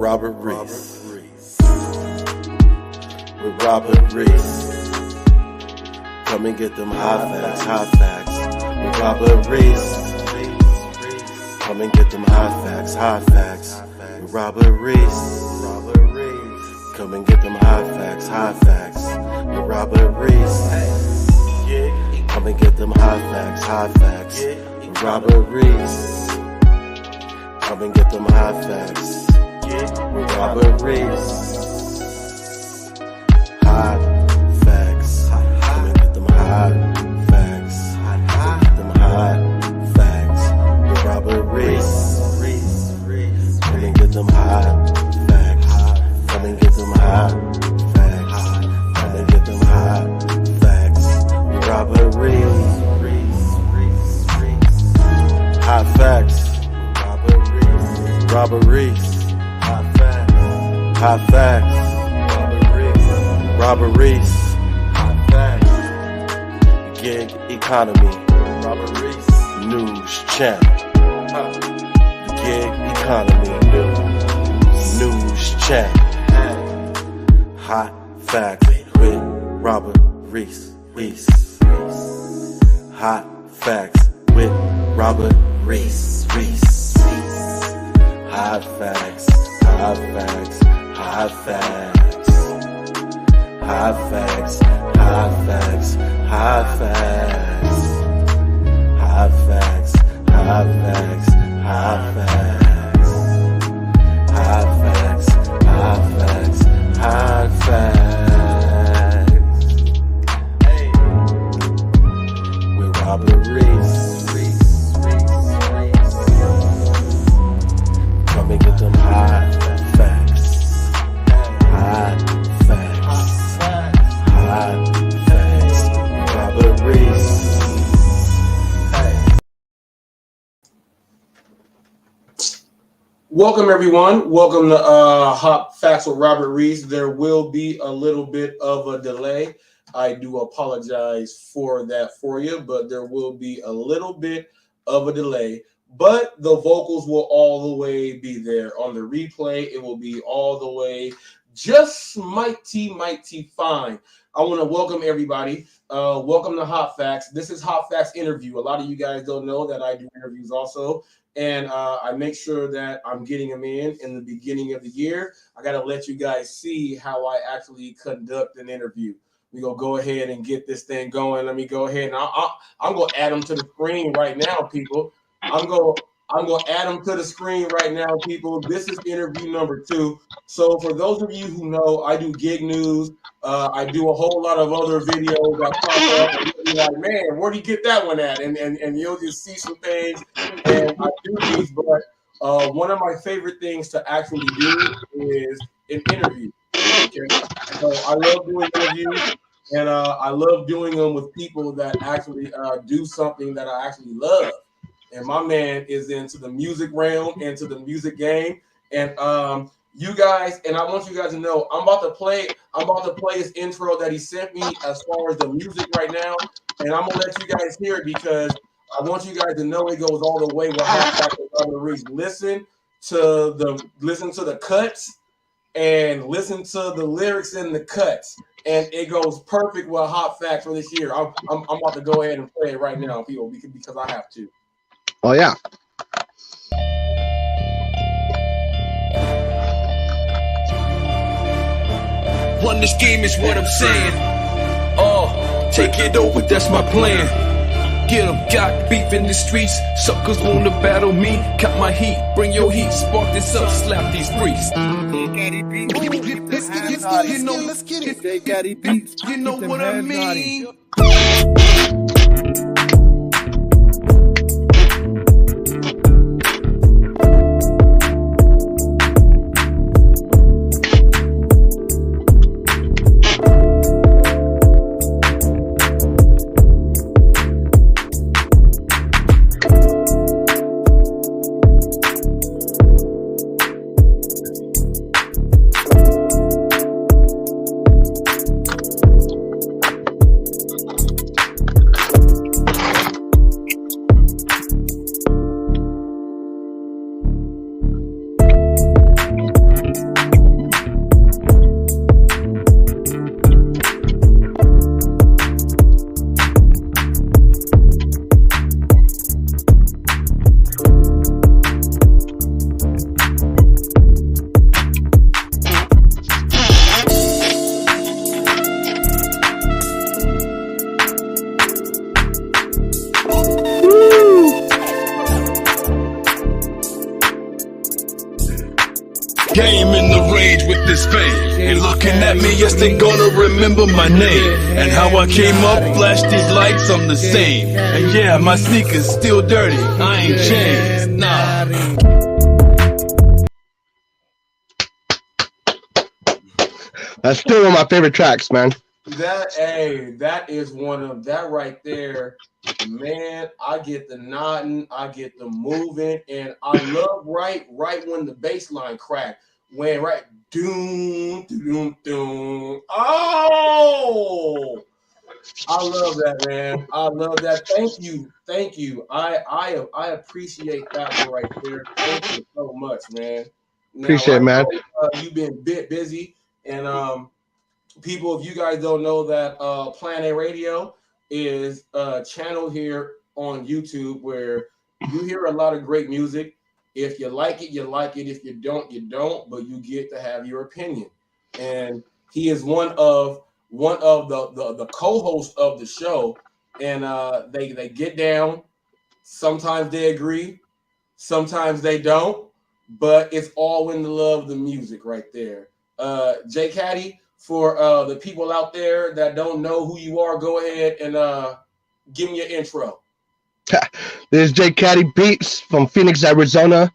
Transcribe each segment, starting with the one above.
Robert Reese. With Robert Reese. Come and get them hot facts. With Robert Reese. Come and get them hot facts. With Robert Reese. Come and get them hot facts. With Robert Reese. Come and get them hot facts. With Robert Reese. Come and get them hot facts. With Robert Reese. Hot facts. Come and get them hot facts. Get them hot facts. With Robert Reese. Come and get them hot facts. Come and get them hot facts. Come and get them hot facts. With Robert Reese. Hot facts. Robert Reese. Hot facts. Hot facts. Robert Reese. Hot facts. Gig economy. Robert Reese. News channel. Gig economy. News channel. Hot facts with Robert Reese. Hot facts with Robert Reese. Hot facts. Hot facts. Hot facts. Hot facts. Hot facts. Hot facts. Hot facts. Hot facts. Hot facts. Hot facts. Hot facts. Hot facts. Hey. With Robert Reese. Come and get them hot facts. Hot facts. Hot facts. Robert Reese. Welcome, everyone. Welcome to Hot Facts with Robert Reese. There will be a little bit of a delay. I do apologize for that for you, but there will be a little bit of a delay. But the vocals will all the way be there. On the replay, it will be all the way just mighty fine. I want to welcome everybody. Welcome to Hot Facts. This is Hot Facts interview. A lot of you guys don't know that I do interviews also. And I make sure that I'm getting them in the beginning of the year. I got to let you guys see how I actually conduct an interview. We're going to go ahead and get this thing going. Let me go ahead and I'm going to add them to the screen right now, people. I'm going to add them to the screen right now, people. This is interview number 2. So for those of you who know, I do gig news. I do a whole lot of other videos that pop up. And you'll be like, man, where'd you get that one at? And you'll just see some things. And I do these, but one of my favorite things to actually do is an interview. Okay? So I love doing interviews. And I love doing them with people that actually do something that I actually love. And my man is into the music realm, into the music game. And you guys, and I want you guys to know, I'm about to play his intro that he sent me as far as the music right now. And I'm gonna let you guys hear it because I want you guys to know it goes all the way with Hot Facts with Robert Reese. Listen to the cuts and listen to the lyrics in the cuts. And it goes perfect with Hot Facts for this year. I'm about to go ahead and play it right now, people, because I have to. Oh, yeah. Run this game is what I'm saying. Take it over, that's my plan. Get 'em, got beef in the streets. Suckers wanna battle me. Cut my heat, bring your heat. Spark this up, slap these freaks. Let's get it. They got it beats. You know what I mean? game in the range with this fame. They looking at me, yes, they gonna remember my name. And how I came up, flash these lights, I'm the same. And yeah, my sneakers still dirty, I ain't changed, nah. That's still one of my favorite tracks, man. That is one of that right there, man. I get the nodding, I get the moving, and I love right when the bass line crack, when right doom doom doom. Oh, I love that, man. I love that. Thank you. I appreciate that one right there. Thank you so much, man. Now, Appreciate it, man. You've been a bit busy, and people, if you guys don't know that Plan A Radio is a channel here on YouTube where you hear a lot of great music. If you like it, you like it. If you don't, you don't. But you get to have your opinion. And he is one of the co-hosts of the show. And they get down. Sometimes they agree. Sometimes they don't. But it's all in the love of the music right there. J Caddy, for the people out there that don't know who you are, go ahead and give me your intro. This is J Caddy Beats from Phoenix, Arizona,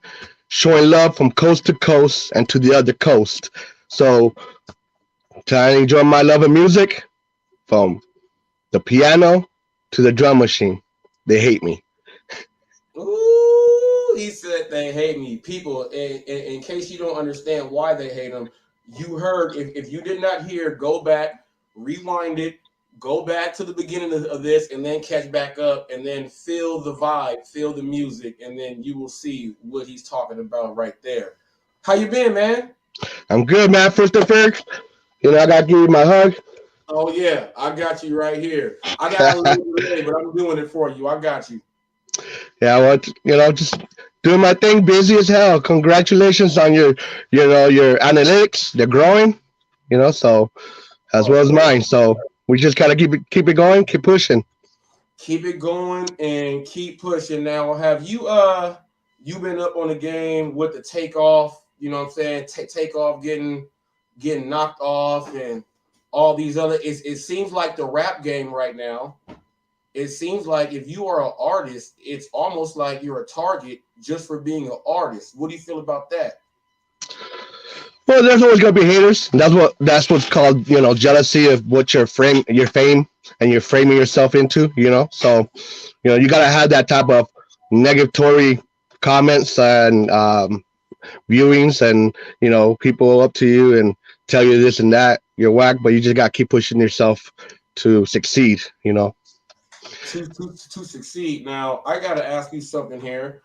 showing love from coast to coast and to the other coast. So, try to enjoy my love of music from the piano to the drum machine. They hate me. Ooh, he said they hate me. People, in case you don't understand why they hate him, you heard, if you did not hear, go back, rewind it, go back to the beginning of this, and then catch back up, and then feel the vibe, feel the music, and then you will see what he's talking about right there. How you been, man? I'm good, man. First and first, I got to give you my hug. Oh, yeah, I got you right here. I got a little delay, but I'm doing it for you. I got you. Yeah, well, just doing my thing, busy as hell. Congratulations on your analytics. They're growing, so as well as mine. So we just gotta keep it going, keep pushing. Keep it going and keep pushing. Now, have you been up on the game with the takeoff? You know what I'm saying? Takeoff getting knocked off and all these other. It seems like the rap game right now. It seems like if you are an artist, it's almost like you're a target just for being an artist. What do you feel about that? Well, there's always gonna be haters. That's what's called, jealousy of what your fame, and you're framing yourself into. So, you gotta have that type of negatory comments and viewings, and people up to you and tell you this and that. You're whack, but you just gotta keep pushing yourself to succeed. To succeed. Now, I got to ask you something here.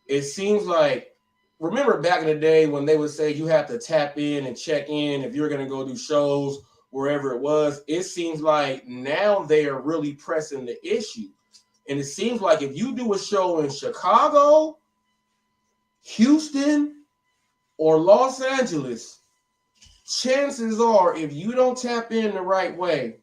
It seems like, remember back in the day when they would say you have to tap in and check in if you're going to go do shows wherever it was. It seems like now they are really pressing the issue. And it seems like if you do a show in Chicago, Houston, or Los Angeles, chances are if you don't tap in the right way,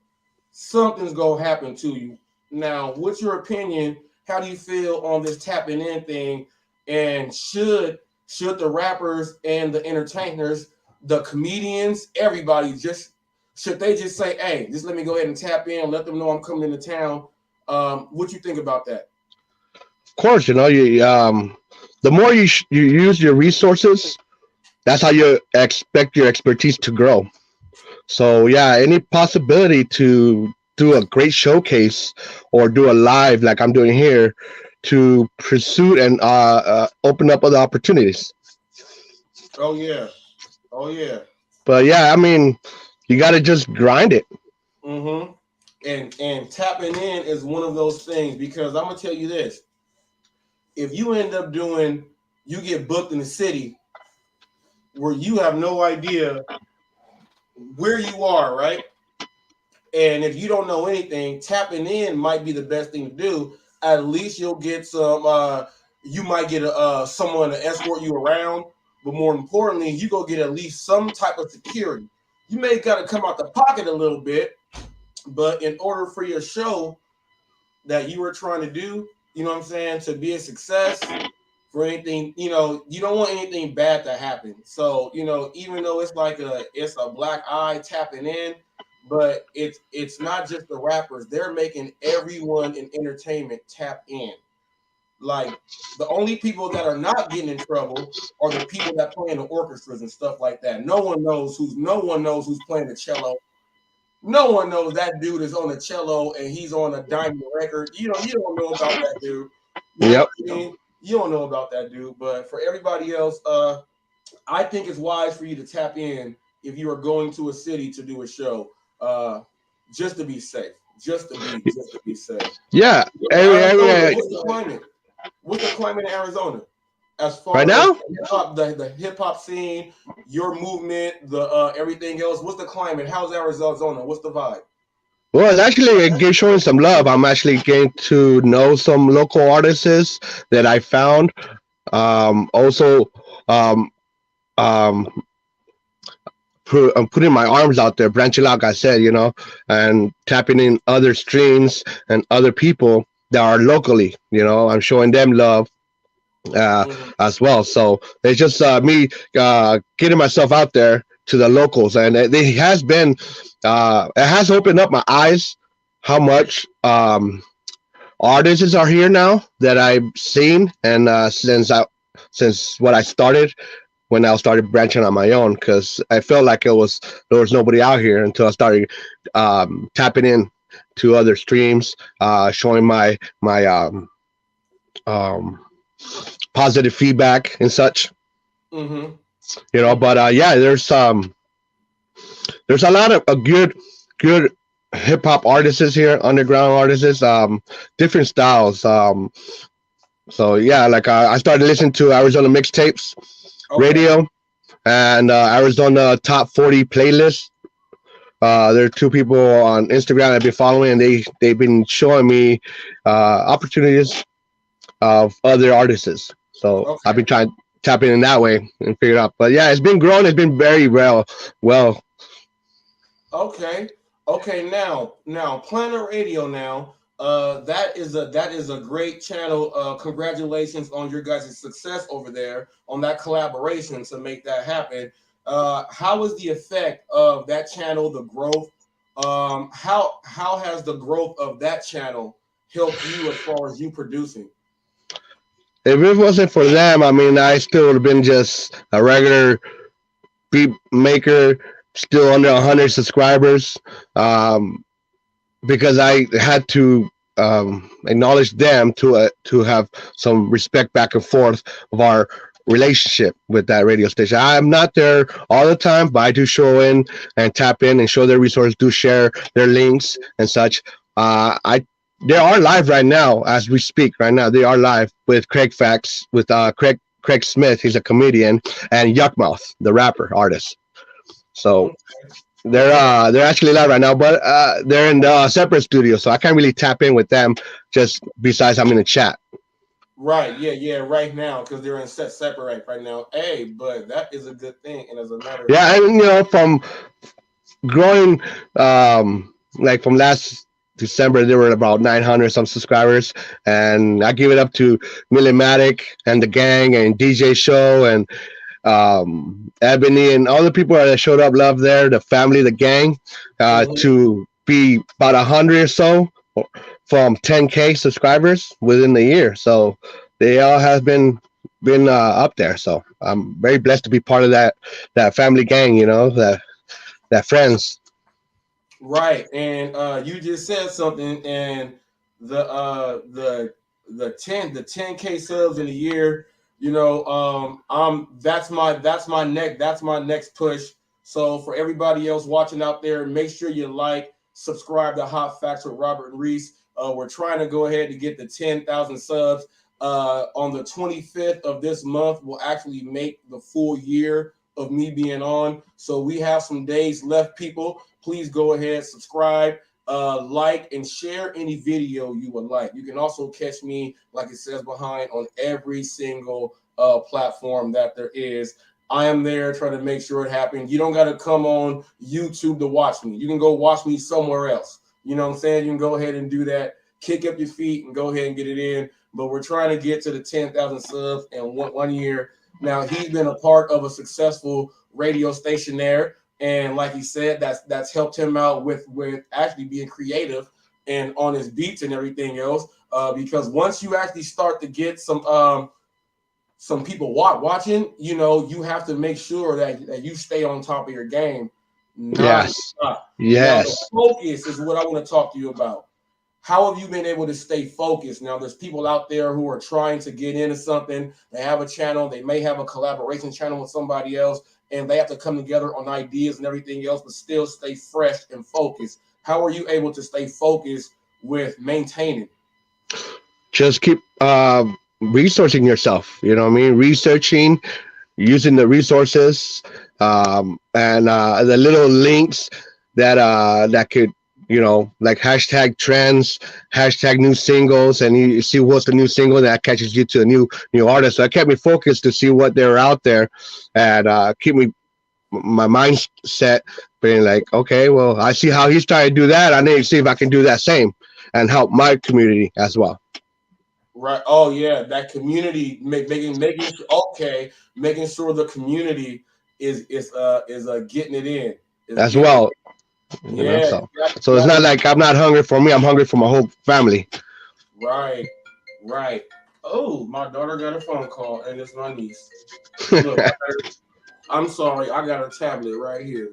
something's going to happen to you. Now, what's your opinion? How do you feel on this tapping in thing? And should the rappers and the entertainers, the comedians, everybody should they just say, hey, just let me go ahead and tap in, let them know I'm coming into town? What you think about that? Of course, you the more you use your resources, that's how you expect your expertise to grow. So yeah, any possibility to do a great showcase or do a live like I'm doing here to pursue and open up other opportunities. Oh yeah. But yeah, you got to just grind it. Mm-hmm. And tapping in is one of those things, because I'm gonna tell you this: if you end up you get booked in the city where you have no idea where you are, right? And if you don't know anything, tapping in might be the best thing to do. At least you'll get some. You might get someone to escort you around, but more importantly, you go get at least some type of security. You may got to come out the pocket a little bit, but in order for your show that you were trying to do, you know what I'm saying, to be a success, for anything, you know, you don't want anything bad to happen. So, you know, even though it's like it's a black eye tapping in, but it's not just the rappers. They're making everyone in entertainment tap in. Like the only people that are not getting in trouble are the people that play in the orchestras and stuff like that. No one knows who's playing the cello. No one knows that dude is on the cello and he's on a diamond record. You don't know about that dude. You know Yep. what I mean? You don't know about that dude. But for everybody else, I think it's wise for you to tap in if you are going to a city to do a show, just to be safe. Just to be safe. Yeah. Arizona, what's the climate? What's the climate in Arizona? As far Right as now? the hip hop scene, your movement, the everything else. What's the climate? How's Arizona? What's the vibe? Well, it's actually showing some love. I'm actually getting to know some local artists that I found. Also, um, um, I'm putting my arms out there, branching out, like I said, and tapping in other streams and other people that are locally, I'm showing them love as well. So it's just me getting myself out there to the locals, and it has been, it has opened up my eyes how much artists are here now that I've seen, and since what I started when I started branching on my own, because I felt like there was nobody out here until I started tapping in to other streams, showing my positive feedback and such. Mm-hmm. But yeah, there's a lot of good hip hop artists here, underground artists, different styles. So yeah, like I started listening to Arizona mixtapes, radio, and Arizona top 40 playlist. There are two people on Instagram I've been following, and they've been showing me opportunities of other artists. So I've been trying to tap in that way and figure it out. But yeah, it's been growing. It's been very well. Okay. Now Planet Radio. Now, that is a great channel. Congratulations on your guys' success over there on that collaboration to make that happen. How was the effect of that channel, the growth? How has the growth of that channel helped you as far as you producing? If it wasn't for them, I mean, I still would have been just a regular beat maker, still under 100 subscribers, because I had to acknowledge them to have some respect back and forth of our relationship with that radio station. I'm not there all the time, but I do show in and tap in and show their resources, do share their links and such. They are live right now as we speak. Right now, they are live with Craig Facts, with Craig Smith. He's a comedian, and Yuckmouth, the rapper artist. So they're actually live right now, but they're in the separate studio, so I can't really tap in with them. Just besides, I'm in the chat. Right. Yeah. Right now, because they're in separate right now. Hey, but that is a good thing, and as a matter of and from growing, like from last December, there were about 900 some subscribers, and I give it up to Millimatic and the gang and DJ Show and Ebony and all the people that showed up, love there, the family, the gang, to be about 100 or so from 10K subscribers within the year. So they all have been up there. So I'm very blessed to be part of that family gang, that friends. Right, and you just said something, and the 10K subs in a year, that's my next push. So for everybody else watching out there, make sure you subscribe to Hot Facts with Robert and Reese. We're trying to go ahead to get the 10,000 subs. On the 25th of this month, we'll actually make the full year of me being on. So we have some days left, people. Please go ahead, subscribe, like, and share any video you would like. You can also catch me, like it says behind, on every single platform that there is. I am there trying to make sure it happens. You don't got to come on YouTube to watch me. You can go watch me somewhere else. You know what I'm saying? You can go ahead and do that. Kick up your feet and go ahead and get it in. but we're trying to get to the 10,000 subs in one year. Now he's been a part of a successful radio station there, and like he said, that's helped him out with actually being creative and on his beats and everything else. Because once you actually start to get some people watching, you know, you have to make sure that you stay on top of your game. Yes. Yes. Now, the focus is what I want to talk to you about. How have you been able to stay focused? Now, there's people out there who are trying to get into something. They have a channel. They may have a collaboration channel with somebody else, and they have to come together on ideas and everything else, but still stay fresh and focused. How are you able to stay focused with maintaining? Just keep resourcing yourself. You know what I mean? Researching, using the resources, and the little links that could, you know, like hashtag trends, hashtag new singles, and you see what's the new single that catches you to a new artist. So it kept me focused to see what they're out there, and keep my mindset being like, okay, well, I see how he's trying to do that. I need to see if I can do that same and help my community as well. Right. Oh yeah, that community making sure the community is getting it in as well. You know, so it's not like I'm not hungry for me. I'm hungry for my whole family. Right. Oh, my daughter got a phone call, and it's my niece. Look, I'm sorry, I got a tablet right here.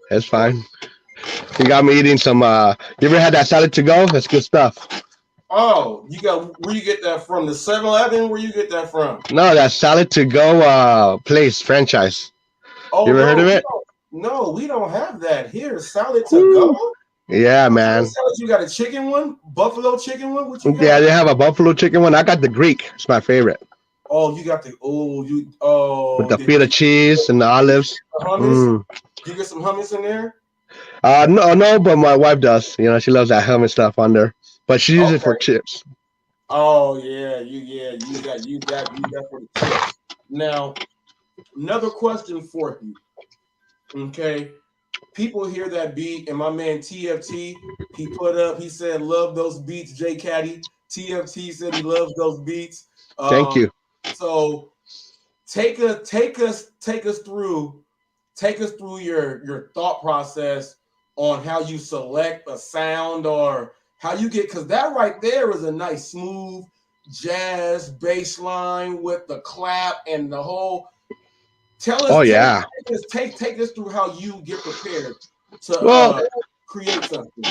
That's fine. You got me eating some. You ever had that salad to go? That's good stuff. Oh, where you get that from? The 7-Eleven? Where you get that from? No, that salad to go place franchise. Oh, you ever heard of it? No, we don't have that here. Salad to go? Yeah, man. You got a chicken one? Buffalo chicken one? What you got? Yeah, they have a buffalo chicken one. I got the Greek. It's my favorite. Oh, you got with the feta cheese and the olives. Hummus? You get some hummus in there? No, but my wife does. You know, she loves that hummus stuff on there. But she uses it for chips. Oh yeah, you got for the chips. Now, another question for you. Okay, people hear that beat, and my man TFT, he said, "Love those beats, J Caddy." TFT said he loves those beats. Thank you. So, take us through your thought process on how you select a sound or how you get, because that right there is a nice smooth jazz bass line with the clap and the whole. Tell us. Take us through how you get prepared to create something.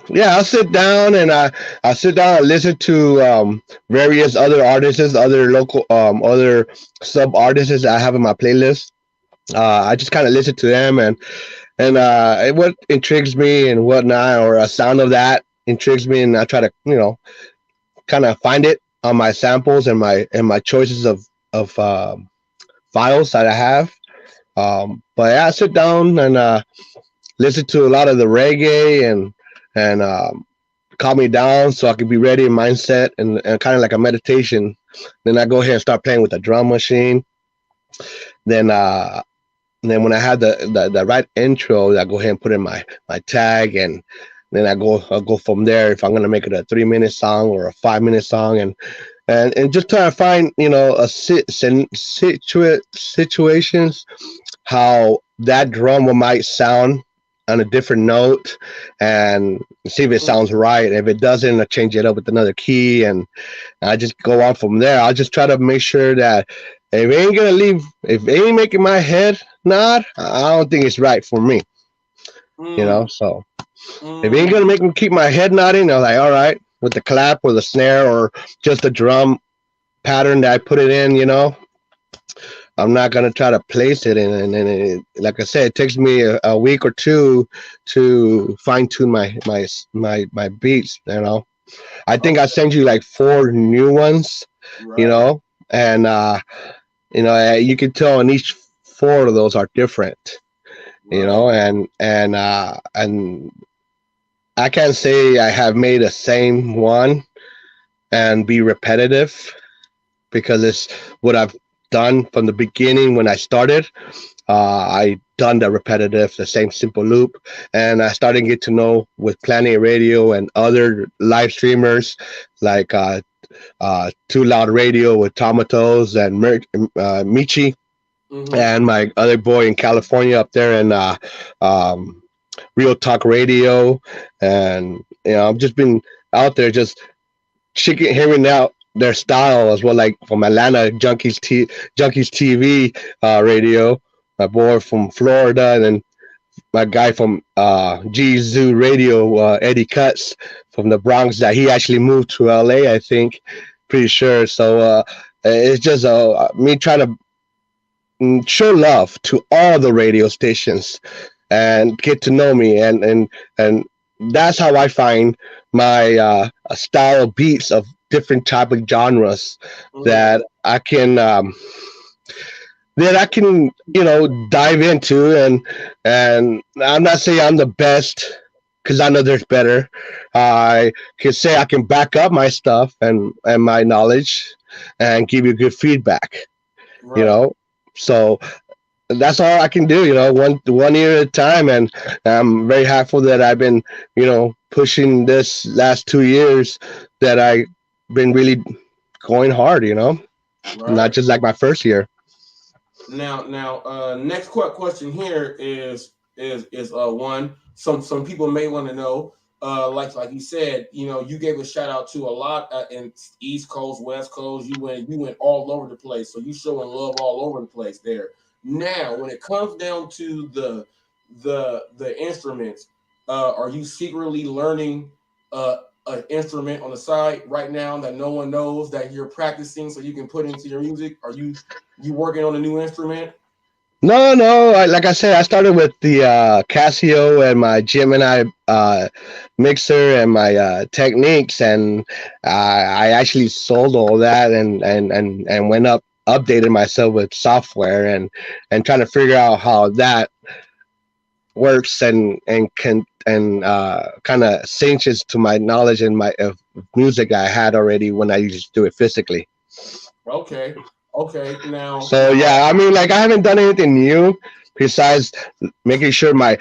Yeah, I'll sit down and listen to various other artists, other local other sub artists I have in my playlist. I just kind of listen to them and what intrigues me and whatnot, or a sound of that intrigues me, and I try to, you know, kind of find it on my samples and my choices of files that I have. But yeah, I sit down and listen to a lot of the reggae and calm me down so I can be ready in mindset and kind of like a meditation. Then I go ahead and start playing with the drum machine. Then when I have the right intro, I go ahead and put in my tag, and then I'll go from there. If I'm gonna make it a 3-minute song or a 5-minute song, and just try to find, you know, a situations how that drum might sound on a different note, and see if it sounds right. If it doesn't, I change it up with another key, and I just go on from there. I'll just try to make sure that if it ain't making my head nod, I don't think it's right for me. You know, so if it ain't gonna make me keep my head nodding, I'm like, all right, with the clap or the snare or just the drum pattern that I put it in, you know, I'm not gonna try to place it in. And like I said, it takes me a week or two to fine tune my beats. You know, I think I sent you like 4 new ones. Right. You know, and you know, you can tell, and each 4 of those are different. Right. You know, and I can't say I have made the same one and be repetitive, because it's what I've done from the beginning when I started. I done the repetitive, the same simple loop. And I started to get to know with Planet Radio and other live streamers like Too Loud Radio with Tomatos and Michi, and my other boy in California up there, and Real Talk Radio. And I've just been out there just hearing out their style as well, like from Atlanta, Junkies TV radio, my boy from Florida, and then my guy from G Zoo Radio, Eddie Cuts from the Bronx, that he actually moved to LA, I think, pretty sure. So it's just me trying to show love to all the radio stations and get to know me, and that's how I find my style of beats of different type of genres that I can dive into, and I'm not saying I'm the best, because I know there's better. I can say I can back up my stuff and my knowledge and give you good feedback. Right. So that's all I can do, one year at a time. And I'm very happy that I've been, pushing this last 2 years, that I've been really going hard, right. Not just like my first year. Now, next question here is one. Some people may want to know, like you said, you gave a shout out to a lot in East Coast, West Coast. You went all over the place, so you showing love all over the place there. Now, when it comes down to the instruments, are you secretly learning an instrument on the side right now that no one knows that you're practicing so you can put into your music? Are you working on a new instrument? No. Like I said, I started with the Casio and my Gemini mixer and my Techniques, and I actually sold all that and went updated myself with software and trying to figure out how that works and can kind of cinches to my knowledge and my music I had already when I used to do it physically. Okay. Now. So yeah, I mean, like, I haven't done anything new besides making sure my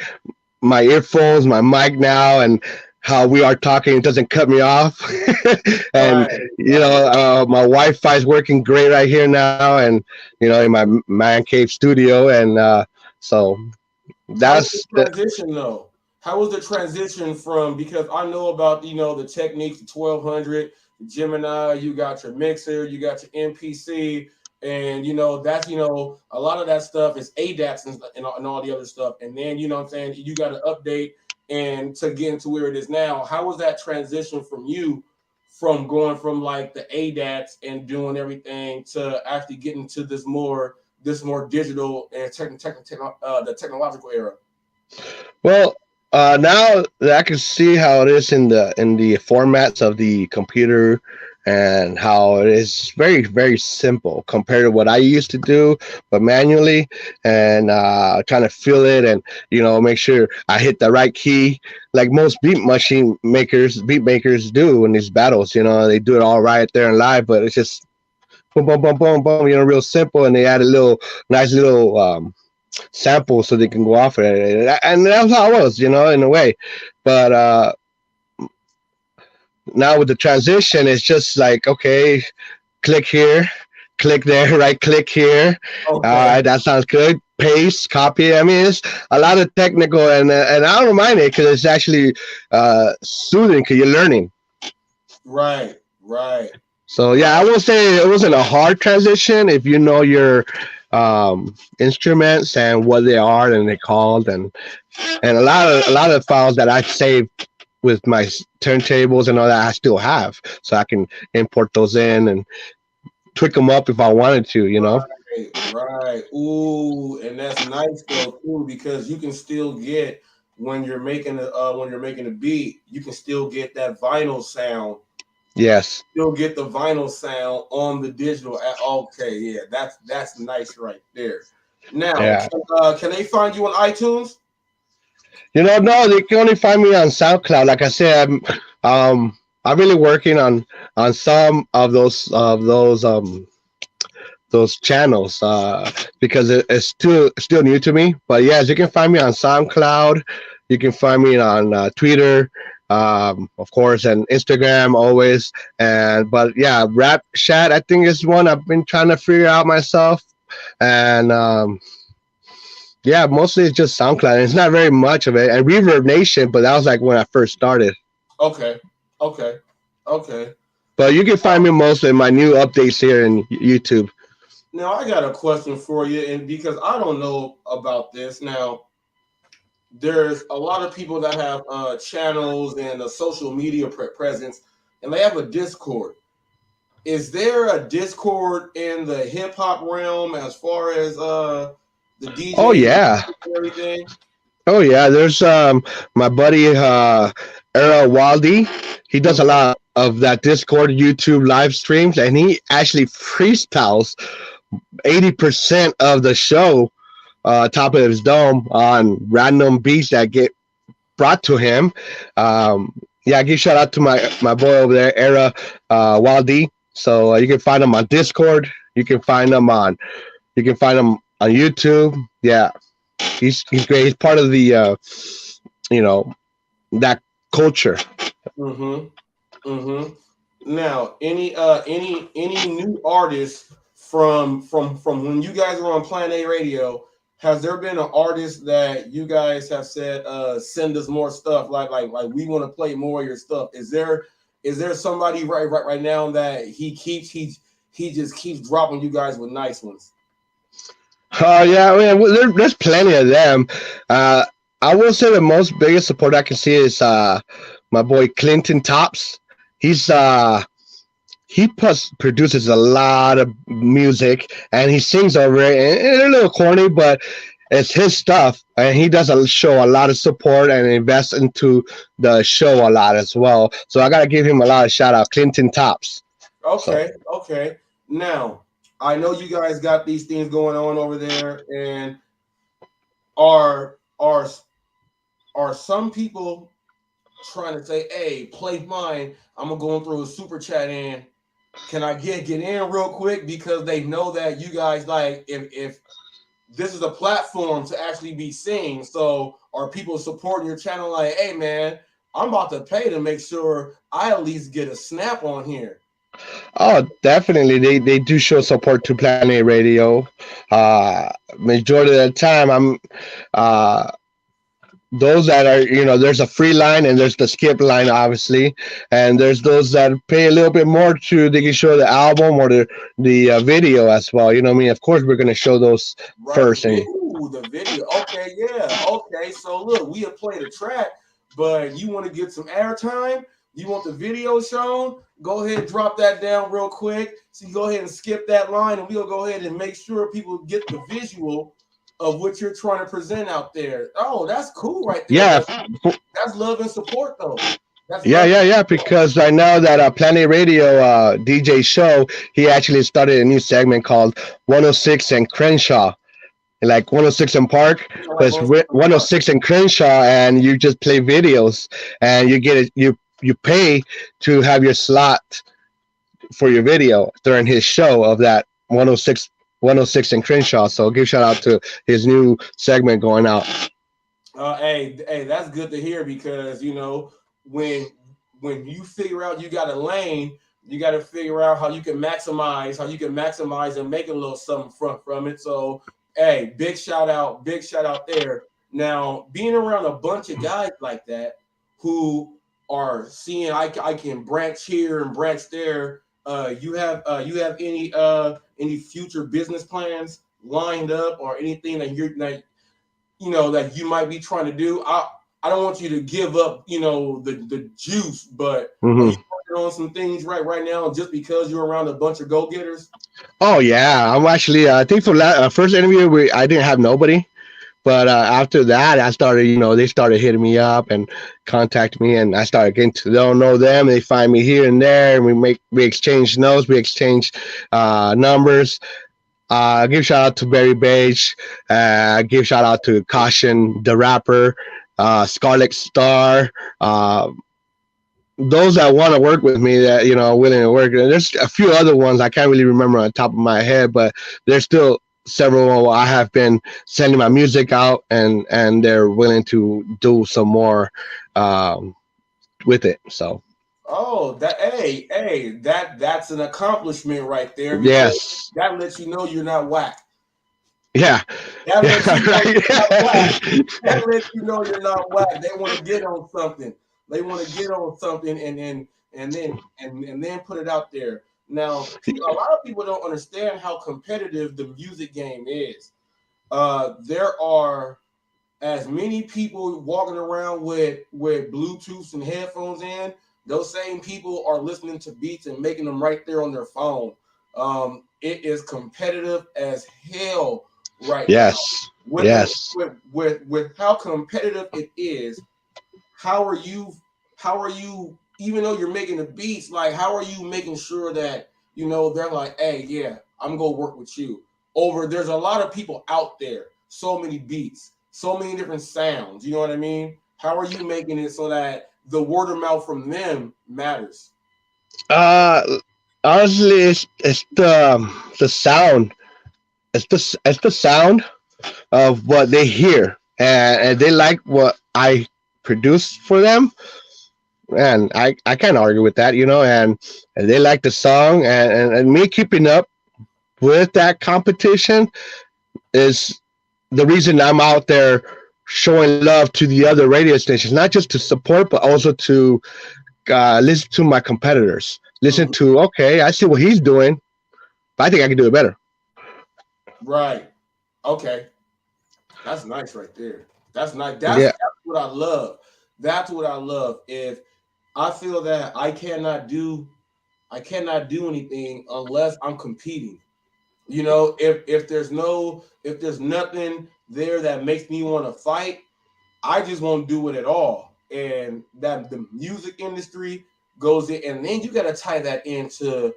earphones, my mic now, and how we are talking, it doesn't cut me off. And my Wi-Fi is working great right here now, and in my man cave studio, and so that's the transition though. How was the transition from, because I know about the Techniques, the 1200, the Gemini, you got your mixer, you got your MPC, and that's a lot of that stuff is ADATs and all the other stuff, and then you got to update and to get into where it is now. How was that transition from you, from going from like the ADATs and doing everything to actually getting to this more digital and the technological era? Well, now that I can see how it is in the formats of the computer, and how it is very, very simple compared to what I used to do, but manually, and trying to feel it and make sure I hit the right key, like most beat makers do in these battles. They do it all right there in live, but it's just boom, boom, boom, boom, boom, real simple, and they add a nice little sample so they can go off it, and that's how it was, in a way. But now with the transition, it's just like, okay, click here, click there, right click here. Okay. All right, that sounds good. Paste, copy. I mean, it's a lot of technical, and I don't mind it because it's actually soothing because you're learning. Right. So yeah, I will say it wasn't a hard transition if you know your instruments and what they are and they're called, and a lot of files that I saved with my turntables and all that I still have, so I can import those in and tweak them up if I wanted to, Right. Ooh, and that's nice though too, because you can still get, when you're making a beat, you can still get that vinyl sound. Yes. Still get the vinyl sound on the digital. Okay, yeah, that's nice right there. Now, yeah. Can they find you on iTunes? No, they can only find me on SoundCloud. Like I said, I'm really working on some of those those channels because it's still new to me. But yes, you can find me on SoundCloud. You can find me on Twitter, of course, and Instagram always. But yeah, Rap Chat I think is one I've been trying to figure out myself. And yeah, mostly it's just SoundCloud. It's not very much of it. And Reverb Nation, but that was like when I first started. Okay. But you can find me mostly in my new updates here in YouTube. Now I got a question for you, and because I don't know about this now. There's a lot of people that have channels and a social media presence, and they have a Discord. Is there a Discord in the hip hop realm as far as the DJ? Oh yeah, everything. Oh yeah. There's my buddy Era Waldy. He does a lot of that Discord, YouTube live streams, and he actually freestyles 80% of the show. Top of his dome on random beats that get brought to him. Yeah, I give shout out to my boy over there, Era Waldy. So you can find him on Discord. You can find him on YouTube. Yeah, he's great. He's part of the that culture. Now, any new artists from when you guys were on Plan A Radio? Has there been an artist that you guys have said, send us more stuff, like we want to play more of your stuff? Is there somebody right now that he just keeps dropping you guys with nice ones? Yeah, I mean, there's plenty of them. I will say the most biggest support I can see is my boy Clinton Tops. He produces a lot of music, and he sings over it. And it's a little corny, but it's his stuff. And he does show a lot of support and invest into the show a lot as well. So I got to give him a lot of shout out, Clinton Tops. Okay. Now, I know you guys got these things going on over there, and are some people trying to say, hey, play mine? I'm going to go through a super chat in. Can I get in real quick, because they know that you guys, like, if this is a platform to actually be seen, so are people supporting your channel like, hey man, I'm about to pay to make sure I at least get a snap on here? Oh, definitely. They do show support to Plan A Radio. Majority of the time, I'm those that are, there's a free line and there's the skip line, obviously, and there's those that pay a little bit more they can show the album or the video as well. You know what I mean? Of course, we're going to show those first. Ooh, the video. Okay, yeah. Okay, so look, we have played a track, but you want to get some airtime? You want the video shown? Go ahead and drop that down real quick. So you go ahead and skip that line, and we'll go ahead and make sure people get the visual of what you're trying to present out there. Oh, that's cool right there. Yeah. That's love and support, though. Yeah. Because I know that Plan A Radio DJ show, he actually started a new segment called 106 and Crenshaw. Like 106 and Park, but it's 106 and Crenshaw, and you just play videos, and you get it. You pay to have your slot for your video during his show of that 106 and Crenshaw. So give shout out to his new segment going out. Hey, that's good to hear, because when you figure out you got a lane, you got to figure out how you can maximize and make a little something from it. So hey, big shout out there. Now, being around a bunch of guys like that who are seeing I can branch here and branch there. You have any future business plans lined up, or anything that that you might be trying to do? I don't want you to give up, the juice, but are you working on some things right now just because you're around a bunch of go-getters? Oh yeah, I'm actually. I think for first interview, I didn't have nobody. But after that, I started, they started hitting me up and contact me, and I started getting to know them. They find me here and there, and we exchange notes, we exchange numbers. Give shout out to Barry Beige. Give shout out to Caution, the rapper, Scarlet Star. those that want to work with me that are willing to work. And there's a few other ones I can't really remember on the top of my head, but there's still several I have been sending my music out, and they're willing to do some more with it. So Oh, that's an accomplishment right there because yes, that lets you know you're not whack. yeah, That lets you yeah, know you're not whack. right. That lets you know you're not whack. They want to get on something. They want to get on something and then put it out there. Now, a lot of people don't understand how competitive the music game is. There are as many people walking around with Bluetooths and headphones in. Those same people are listening to beats and making them right there on their phone. It is competitive as hell right now. Yes, With the yes. with how competitive it is, how are you even though you're making the beats, like how are you making sure that they're like, hey, yeah, I'm gonna work with you. There's a lot of people out there, so many beats, so many different sounds, you know what I mean? How are you making it so that the word of mouth from them matters? Uh, honestly, it's the sound. It's the sound of what they hear, and they like what I produce for them, and I can't argue with that, and they like the song, and me keeping up with that competition is the reason I'm out there showing love to the other radio stations, not just to support, but also to listen to my competitors. Listen Mhm. to, okay, I see what he's doing, but I think I can do it better. Right. Okay. That's nice right there. That's nice. That's Yeah. that's what I love. That's what I love. If I feel that I cannot do anything unless I'm competing. If there's nothing there that makes me want to fight, I just won't do it at all. And that the music industry goes in, and then you got to tie that into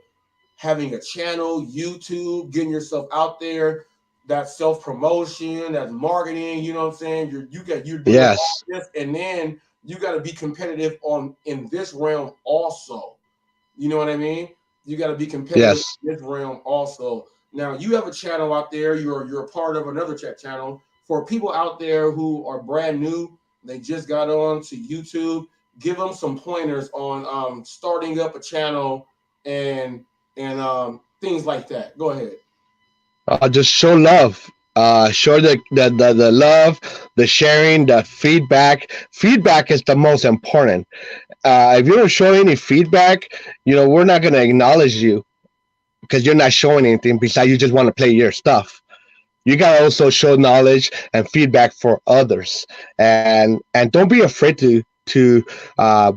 having a channel, YouTube, getting yourself out there, that self promotion, that's marketing. You know what I'm saying? You're doing all Yes. this, and then you got to be competitive on in this realm also. You know what I mean? You got to be competitive Yes. in this realm also. Now you have a channel out there. You're a part of another chat channel for people out there who are brand new. They just got on to YouTube. Give them some pointers on starting up a channel and things like that. Go ahead. Just show love. Show the love, the sharing, the feedback. Feedback is the most important. If you don't show any feedback, we're not going to acknowledge you because you're not showing anything besides you just want to play your stuff. You got to also show knowledge and feedback for others, and don't be afraid to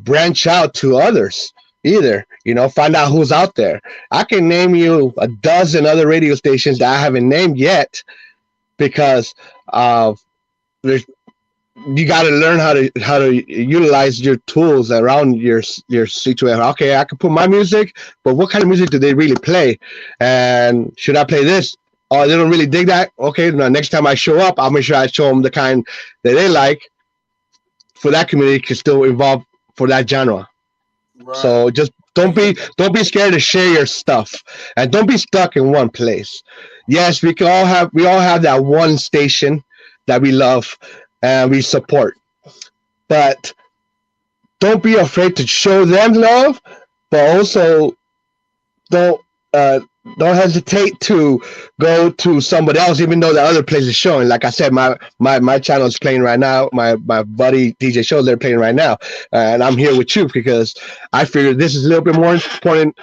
branch out to others either. Find out who's out there. I can name you a dozen other radio stations that I haven't named yet because there's you got to learn how to utilize your tools around your situation. Okay, I can put my music, but what kind of music do they really play? And should I play this? Oh, they don't really dig that. Okay, now next time I show up, I'll make sure I show them the kind that they like for that community can still evolve for that genre. Right. So just don't Yeah. be scared to share your stuff, and don't be stuck in one place. Yes, we all have that one station that we love and we support, but don't be afraid to show them love, but also don't uh, don't hesitate to go to somebody else, even though the other place is showing. Like I said, my channel is playing right now. My buddy DJ shows they're playing right now, and I'm here with you because I figured this is a little bit more important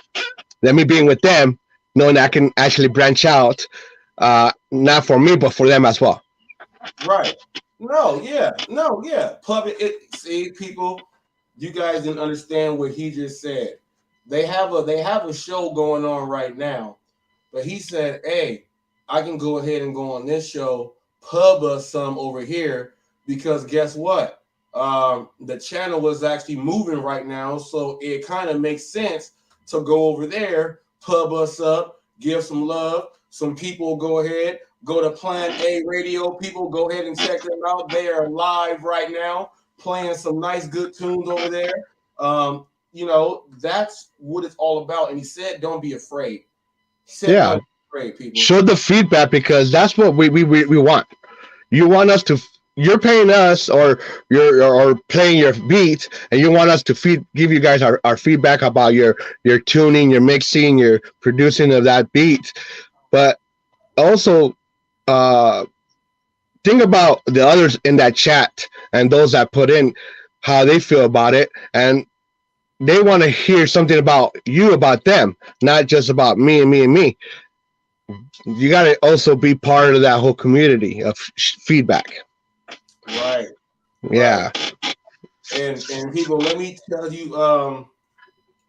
than me being with them, knowing I can actually branch out, not for me but for them as well. Right. No, yeah. No, yeah. Public see people, you guys didn't understand what he just said. They have a show going on right now, but he said, "Hey, I can go ahead and go on this show, pub us some over here because guess what? The channel was actually moving right now, so it kind of makes sense to go over there, pub us up, give some love. Some people go ahead, go to Plan A Radio. People go ahead and check them out. They are live right now, playing some nice good tunes over there. you know, that's what it's all about. And he said, don't be afraid. He said, Yeah. don't be afraid, people. Show the feedback, because that's what we want. You want us to. You're paying us, or or playing your beat, and you want us to give you guys our feedback about your tuning, your mixing, your producing of that beat. But also, uh, think about the others in that chat and those that put in how they feel about it, and they want to hear something about you, about them, not just about me and me and me. You got to also be part of that whole community of feedback. Right. Yeah. And people, let me tell you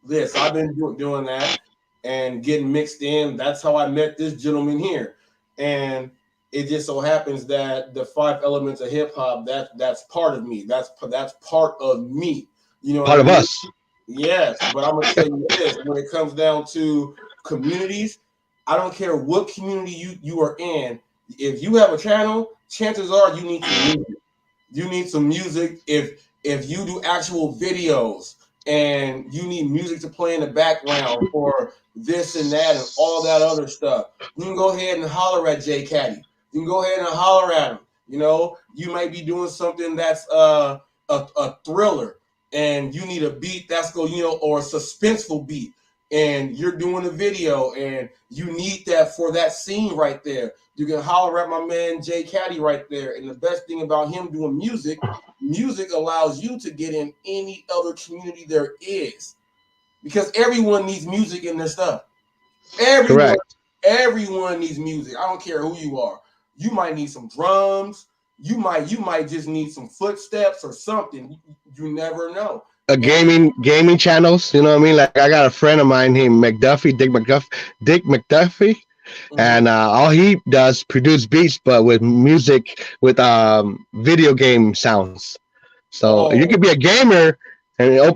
this. I've been doing that and getting mixed in. That's how I met this gentleman here. And it just so happens that the 5 elements of hip hop, that's part of me. That's part of me. You know, Part of us. Yes, but I'm gonna tell you this: when it comes down to communities, I don't care what community you are in. If you have a channel, chances are you need some music. You need some music. If you do actual videos and you need music to play in the background for this and that and all that other stuff, you can go ahead and holler at J Caddy. You can go ahead and holler at him. You know, you might be doing something that's a thriller, and you need a beat that's or a suspenseful beat, and you're doing a video and you need that for that scene right there. You can holler at my man Jay Caddy right there. And the best thing about him doing music allows you to get in any other community there is, because everyone needs music in their stuff. Everyone needs music. I don't care who you are. You might need some drums. You might just need some footsteps or something. You never know. Gaming channels, you know what I mean? Like, I got a friend of mine named Dick McDuffie, and all he does produce beats, but with music, with video game sounds. So you could be a gamer and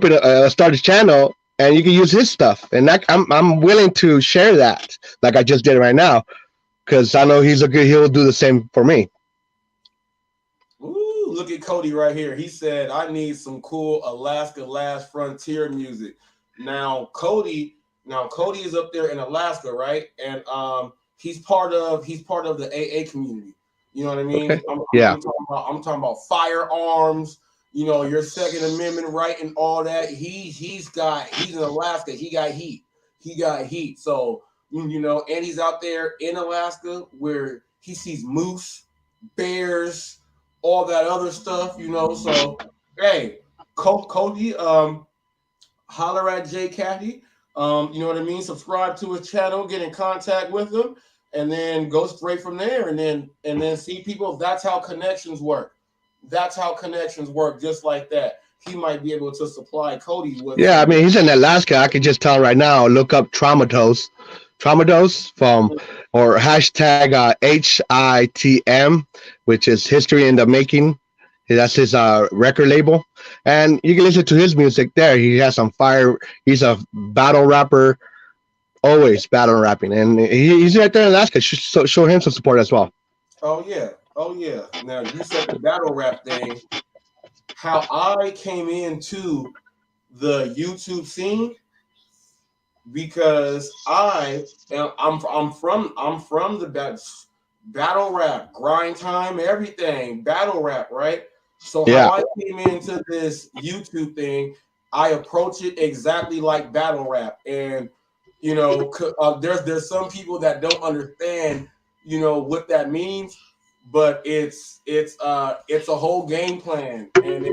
start a channel, and you can use his stuff. And I'm willing to share that, like I just did right now, because I know he'll do the same for me. Ooh, look at Cody right here. He said, I need some cool Alaska Last Frontier music. Now Cody is up there in Alaska, right? And he's part of the AA community. You know what I mean? Okay. I'm talking about firearms, you know, your Second Amendment right and all that. He's in Alaska. He got heat. So, you know, and he's out there in Alaska where he sees moose, bears, all that other stuff, you know. So, hey, Cody, holler at Jay Caddy. You know what I mean? Subscribe to his channel, get in contact with him, and then go straight from there. And then see people. That's how connections work. Just like that. He might be able to supply Cody with. Yeah, I mean, he's in Alaska. I can just tell right now. Look up Traumados from, or hashtag HITM, which is History in the Making. That's his record label, and you can listen to his music there. He has some fire. He's a battle rapper, always battle rapping, and he's right there in Alaska. Show him some support as well. Oh yeah. Now you said the battle rap thing. How I came into the YouTube scene, because I'm from the battle rap, grind time, everything, battle rap, right? So how I came into this YouTube thing, I approach it exactly like battle rap. And, you know, there's some people that don't understand, you know, what that means, but it's a whole game plan, and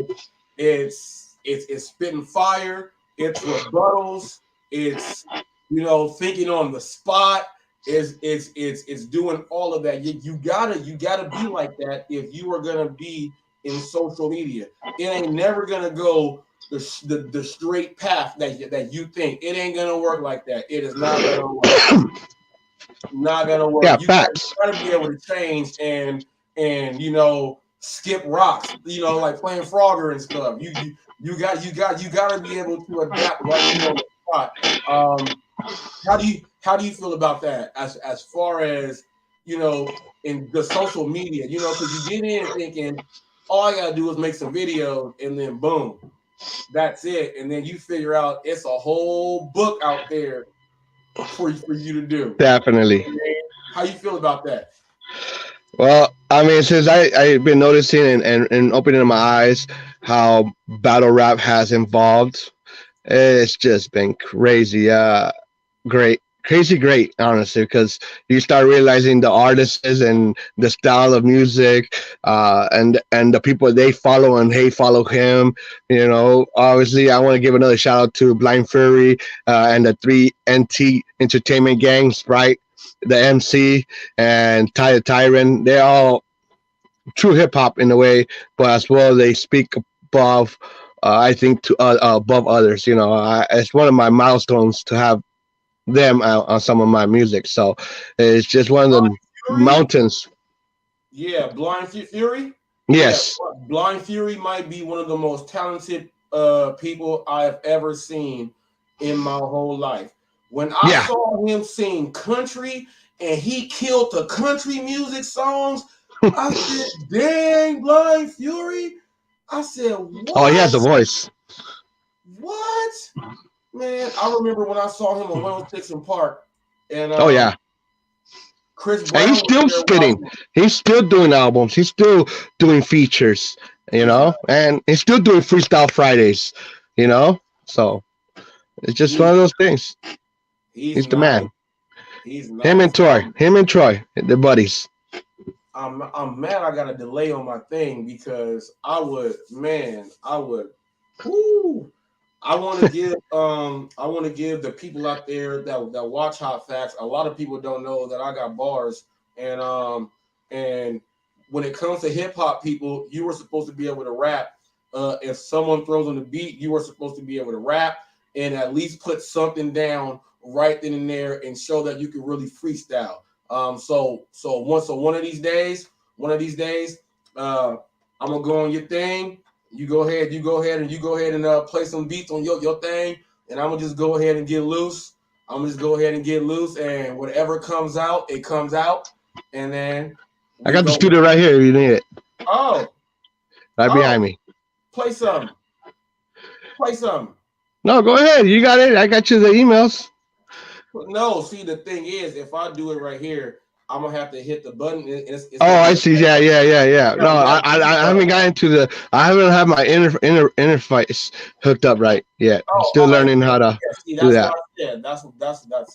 it's spitting fire, it's rebuttals, it's, you know, thinking on the spot. It's doing all of that. You gotta be like that if you are gonna be in social media. It ain't never gonna go the straight path that you think. It ain't gonna work like that. It is not gonna work. Not gonna work. Yeah, you facts. gotta be able to change and you know, skip rocks. You know, like playing Frogger and stuff. You gotta be able to adapt right on the spot. How do you feel about that as far as, you know, in the social media, you know, because you get in thinking all I gotta do is make some videos and then boom, That's it. And then you figure out it's a whole book out there for you to do. Definitely. How you feel about that? Well, I mean, since I've been noticing and opening my eyes how battle rap has evolved, it's just been crazy. Great, crazy great, honestly, because you start realizing the artists and the style of music, and the people they follow and they follow him. Obviously, I want to give another shout out to Blind Fury and the 3NT Entertainment Gang, Sprite, the MC, and Ty the Tyrant. They're all true hip hop in a way, but as well they speak above. I think to above others. It's one of my milestones to have them on some of my music. So it's just one of the mountains. Yeah, Blind Fury. Yes. Yeah, Blind Fury might be one of the most talented people I've ever seen in my whole life. When I saw him sing country and he killed the country music songs, I said, "Dang, Blind Fury!" I said, "What?" Oh, he has a voice. What? Man, I remember when I saw him on 106 in Park, and Chris Brown. And he's still spitting. He's still doing albums. He's still doing features. And he's still doing Freestyle Fridays. So it's just one of those things. He's the man. He's nice. Him and Troy, they're buddies. I'm mad I got a delay on my thing because I want to give the people out there that watch Hot Facts. A lot of people don't know that I got bars, and when it comes to hip hop people, you were supposed to be able to rap. If someone throws on the beat, you were supposed to be able to rap and at least put something down right then and there and show that you can really freestyle. So one of these days, I'm gonna go on your thing. You go ahead and play some beats on your thing, and I'm gonna just go ahead and get loose. And whatever comes out, it comes out. And then I got the studio right here if you need it. Oh. Right behind me. Play something. No, go ahead. You got it. I got you the emails. No, see, the thing is, if I do it right here, I'm gonna have to hit the button. I see. Yeah. No, I haven't gotten to the. I haven't had my interface hooked up right yet. I'm still learning how to do that. That's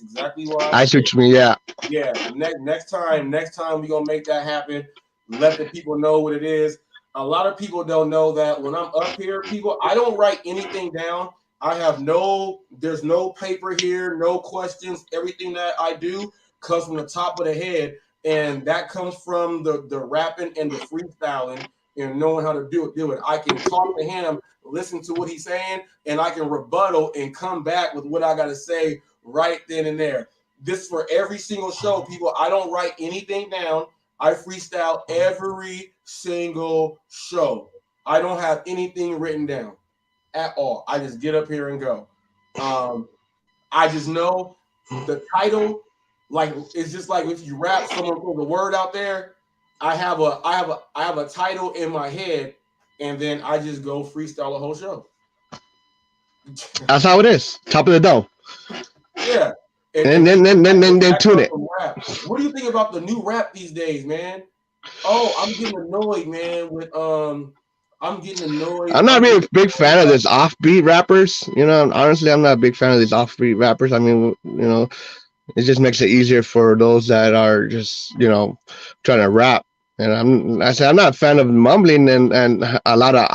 exactly why. I see what you mean. Yeah. Yeah. Next time we're gonna make that happen. Let the people know what it is. A lot of people don't know that when I'm up here, people, I don't write anything down. There's no paper here, no questions. Everything that I do comes from the top of the head, and that comes from the rapping and the freestyling and knowing how to do it. I can talk to him, listen to what he's saying, and I can rebuttal and come back with what I got to say right then and there. This is for every single show, people. I don't write anything down. I freestyle every single show. I don't have anything written down at all. I just get up here and go. I just know the title. Like, it's just like if you rap, someone throws a word out there. I have a title in my head, and then I just go freestyle the whole show. That's how it is. Top of the dome. Yeah. And then tune it. What do you think about the new rap these days, man? Oh, I'm getting annoyed, man. I'm not really a big fan of this offbeat rappers. Honestly, I'm not a big fan of these offbeat rappers. I mean, it just makes it easier for those that are just, trying to rap. And I'm not a fan of mumbling and a lot of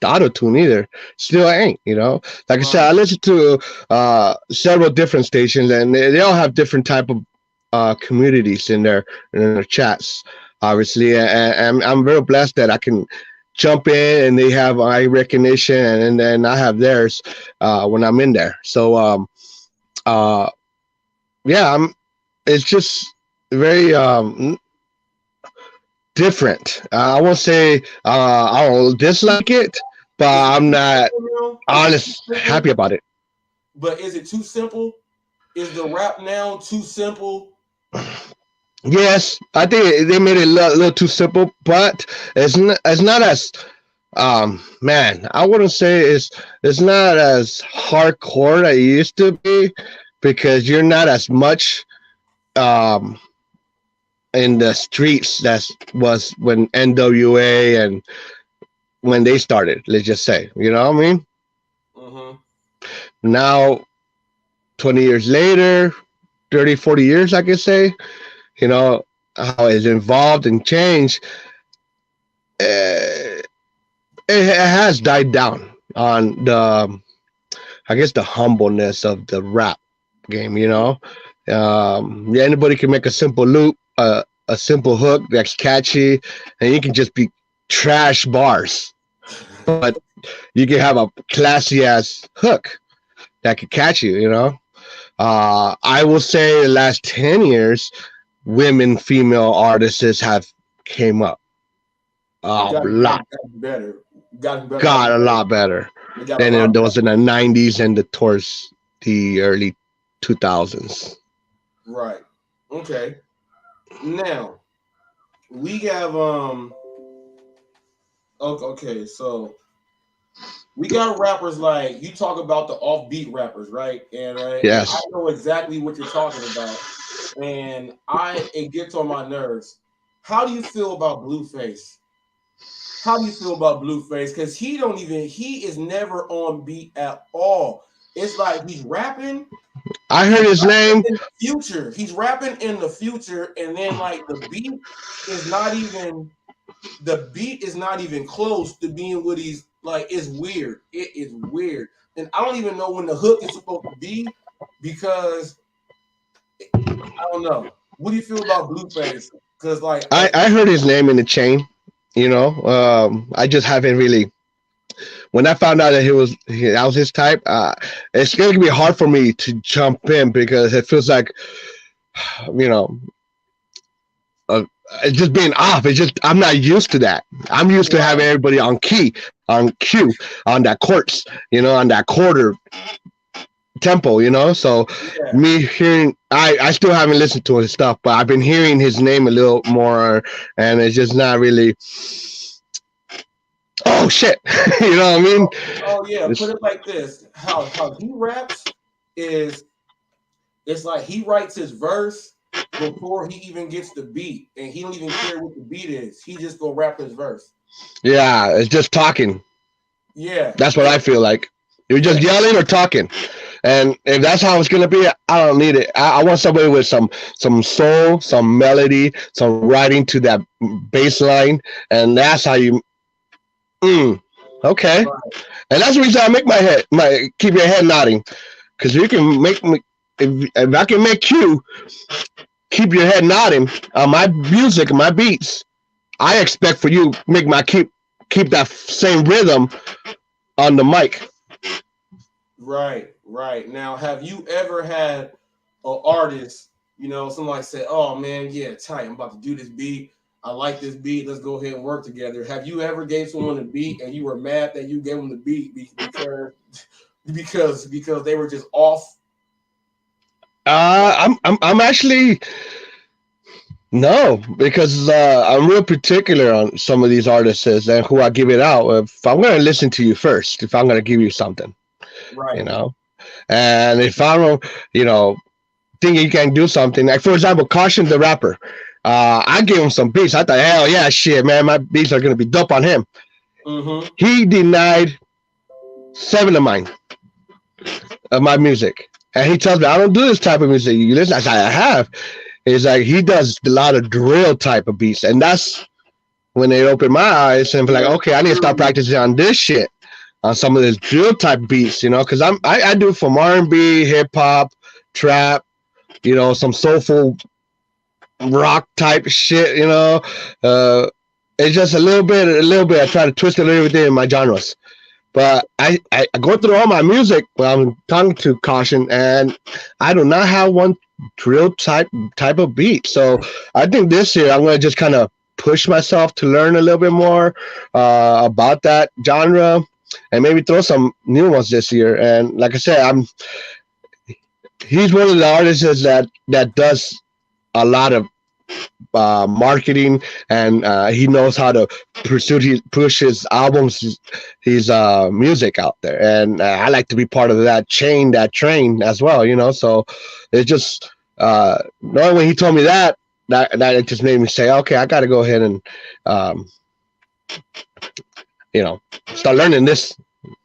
auto tune either. Still ain't, Like I said, I listen to several different stations, and they all have different type of communities in their chats, obviously. And I'm very blessed that I can jump in and they have eye recognition, and then I have theirs when I'm in there. So it's just very different. I won't say I don't dislike it, but I'm not happy about it. But is it too simple? Is the rap now too simple? Yes, I think they made it a little too simple, but it's not as Man, I wouldn't say it's not as hardcore as it used to be because you're not as much um in the streets that was when NWA and when they started, let's just say. You know what I mean? Mm-hmm. Now 20 years later, 30, 40 years I could say, you know, how it's evolved and changed. Uh, it has died down on the I guess the humbleness of the rap game, you know. Yeah, anybody can make a simple loop, a simple hook that's catchy, and you can just be trash bars. But you can have a classy ass hook that could catch you, you know. I will say the last 10 years, women, female artists have came up a lot, Got better. Got better. got a lot better They got a than lot it was better. in the 90s and the towards the early 2000s. Right. Okay. Now we have okay, so we got rappers like you talk about the offbeat rappers, right? And I Yes. know exactly what you're talking about, and it gets on my nerves. How do you feel about Blueface? How do you feel about Blueface? Because he is never on beat at all. It's like he's rapping I heard his name. in the future. He's rapping in the future, and then like is not even the beat is not even close to being what he's like. It's weird. It is weird, and I don't even know when the hook is supposed to be because I don't know. What do you feel about Blueface? Because like I heard his name in the chain. You know, I just haven't really. When I found out that that was his type, it's gonna be hard for me to jump in because it feels like, you know, it's just being off. It's just I'm not used to that. I'm used to having everybody on key, on cue, on that quartz, you know, on that quarter tempo, you know. So me hearing, I still haven't listened to his stuff, but I've been hearing his name a little more, and it's just not really. Oh shit, you know what I mean? Oh yeah, put it like this: how he raps is it's like he writes his verse before he even gets the beat, and he don't even care what the beat is. He just go rap his verse. Yeah, it's just talking. Yeah, that's what I feel like. You're just yelling or talking, and if that's how it's gonna be, I don't need it. I want somebody with some soul, some melody, some writing to that bass line, and that's how you. Okay, and that's the reason I make my keep your head nodding, because you can make me if I can make you keep your head nodding on my music and my beats. I expect for you to make my keep that same rhythm on the mic. Right. Now, have you ever had an artist, somebody said, "Oh man, yeah, tight. I'm about to do this beat. I like this beat. Let's go ahead and work together." Have you ever gave someone a beat and you were mad that you gave them the beat because they were just off? I'm actually no, because I'm real particular on some of these artists and who I give it out. If I'm gonna listen to you first, if I'm gonna give you something, right? And if I don't, think you can do something, like for example, Caution the rapper. I gave him some beats. I thought, hell yeah, shit, man, my beats are gonna be dope on him. Mm-hmm. He denied 7 of mine, of my music, and he tells me I don't do this type of music. You listen? I said I have. It's like he does a lot of drill type of beats, and that's when they open my eyes and be like, okay, I need to start practicing on this shit, on some of this drill type beats, because I do from R&B, hip hop, trap, some soulful rock type shit, it's just a little bit. I try to twist it a little bit in my genres. But I go through all my music when I'm talking to Caution, and I do not have one drill type of beat. So I think this year I'm going to just kind of push myself to learn a little bit more about that genre, and maybe throw some new ones this year. And like I said, he's one of the artists that does a lot of marketing, and he knows how to push his albums, his music out there. And I like to be part of that train as well, you know. So it's just knowing when he told me that it just made me say, okay, I got to go ahead and start learning this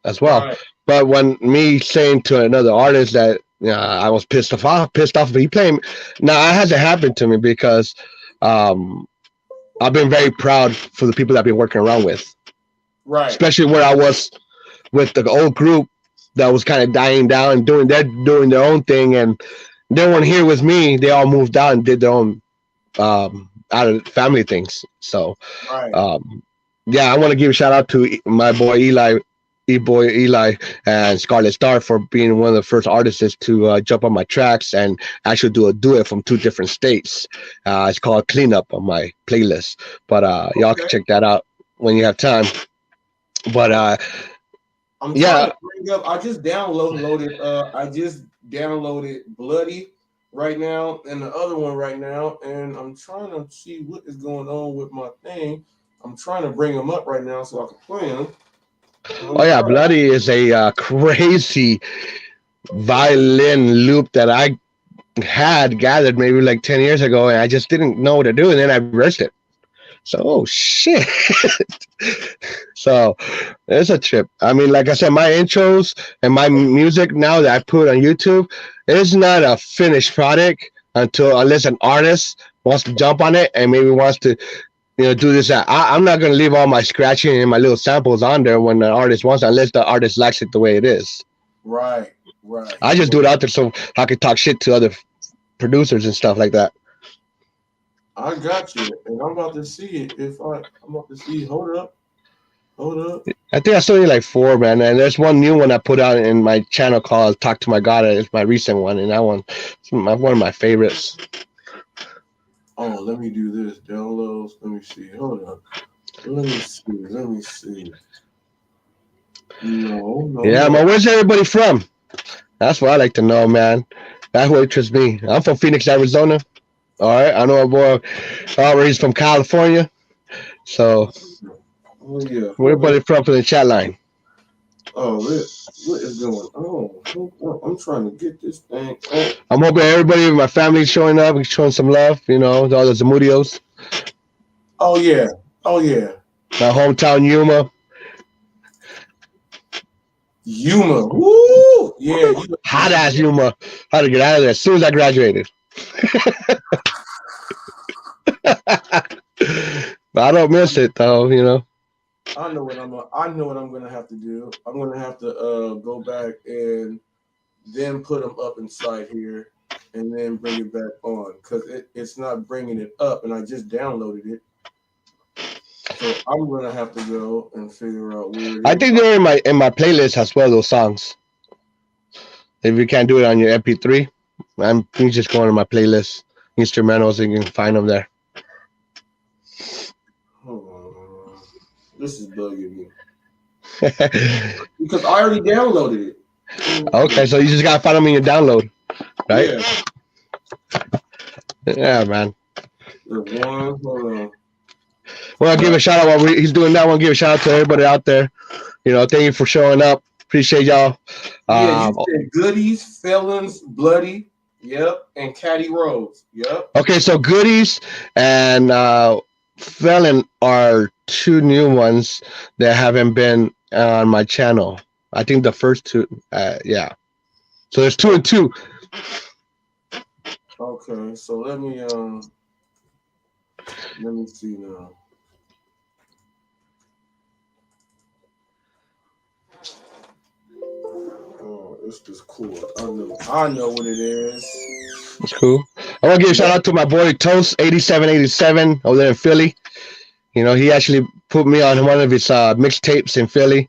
as well. Right. But when me saying to another artist that I was pissed off if he playing, now it hasn't happened to me because I've been very proud for the people that I've been working around with. Right. Especially where I was with the old group that was kind of dying down and doing their own thing, and they weren't here with me. They all moved out and did their own out of family things. So, right. I want to give a shout out to my boy Eli and Scarlet Star for being one of the first artists to jump on my tracks and actually do a duet from 2 different states. It's called Cleanup on my playlist, but y'all can check that out when you have time. But I'm trying to bring up. I just downloaded Bloody right now and the other one right now, and I'm trying to see what is going on with my thing. I'm trying to bring them up right now so I can play them. Oh yeah, Bloody is a crazy violin loop that I had gathered maybe like 10 years ago, and I just didn't know what to do, and then I reversed it. So, oh shit. So it's a trip. I mean, like I said, my intros and my music now that I put on YouTube is not a finished product unless an artist wants to jump on it and maybe wants to do this. I'm not going to leave all my scratching and my little samples on there when the artist wants it, unless the artist likes it the way it is. Right. I just do it out there so I can talk shit to other producers and stuff like that. I got you, and I'm about to see it. I'm about to see. Hold up. I think I saw you like 4, man. And there's one new one I put out in my channel called "Talk to My God." It's my recent one, and that one is one of my favorites. Oh, let me do this. Downloads. Let me see. Hold up. Let me see. No. Yeah, man. Where's everybody from? That's what I like to know, man. That's what interests me. I'm from Phoenix, Arizona. All right. I know a boy. He's from California. So, yeah. Where everybody from the chat line? Oh, what is going on? I'm trying to get this thing. I'm hoping everybody, my family, showing up and showing some love. All the Zamurios. Oh yeah. My hometown Yuma. Woo! Yeah. Hot ass Yuma. How to get out of there as soon as I graduated. But I don't miss it though. I know what I'm gonna have to do. I'm gonna have to go back and then put them up inside here, and then bring it back on because it's not bringing it up, and I just downloaded it. So I'm gonna have to go and figure out where it is. I think they're in my playlist as well. Those songs. If you can't do it on your MP3, you just go into my playlist instrumentals and you can find them there. This is bugging me. Because I already downloaded it. Okay, so you just gotta find them in your download, right? Yeah, man. Well, I'll give a shout out while he's doing that one. Give a shout out to everybody out there. Thank you for showing up. Appreciate y'all. You said Goodies, Felons, Bloody, yep, and Caddy Rose, yep. Okay, so Goodies and Felon are 2 new ones that haven't been on my channel. I think the first 2, yeah. So there's 2 and 2. Okay, so let me see now. Oh, it's just cool. I know what it is. That's cool. I want to give a shout out to my boy Toast 8787 over there in Philly. He actually put me on one of his mixtapes in Philly,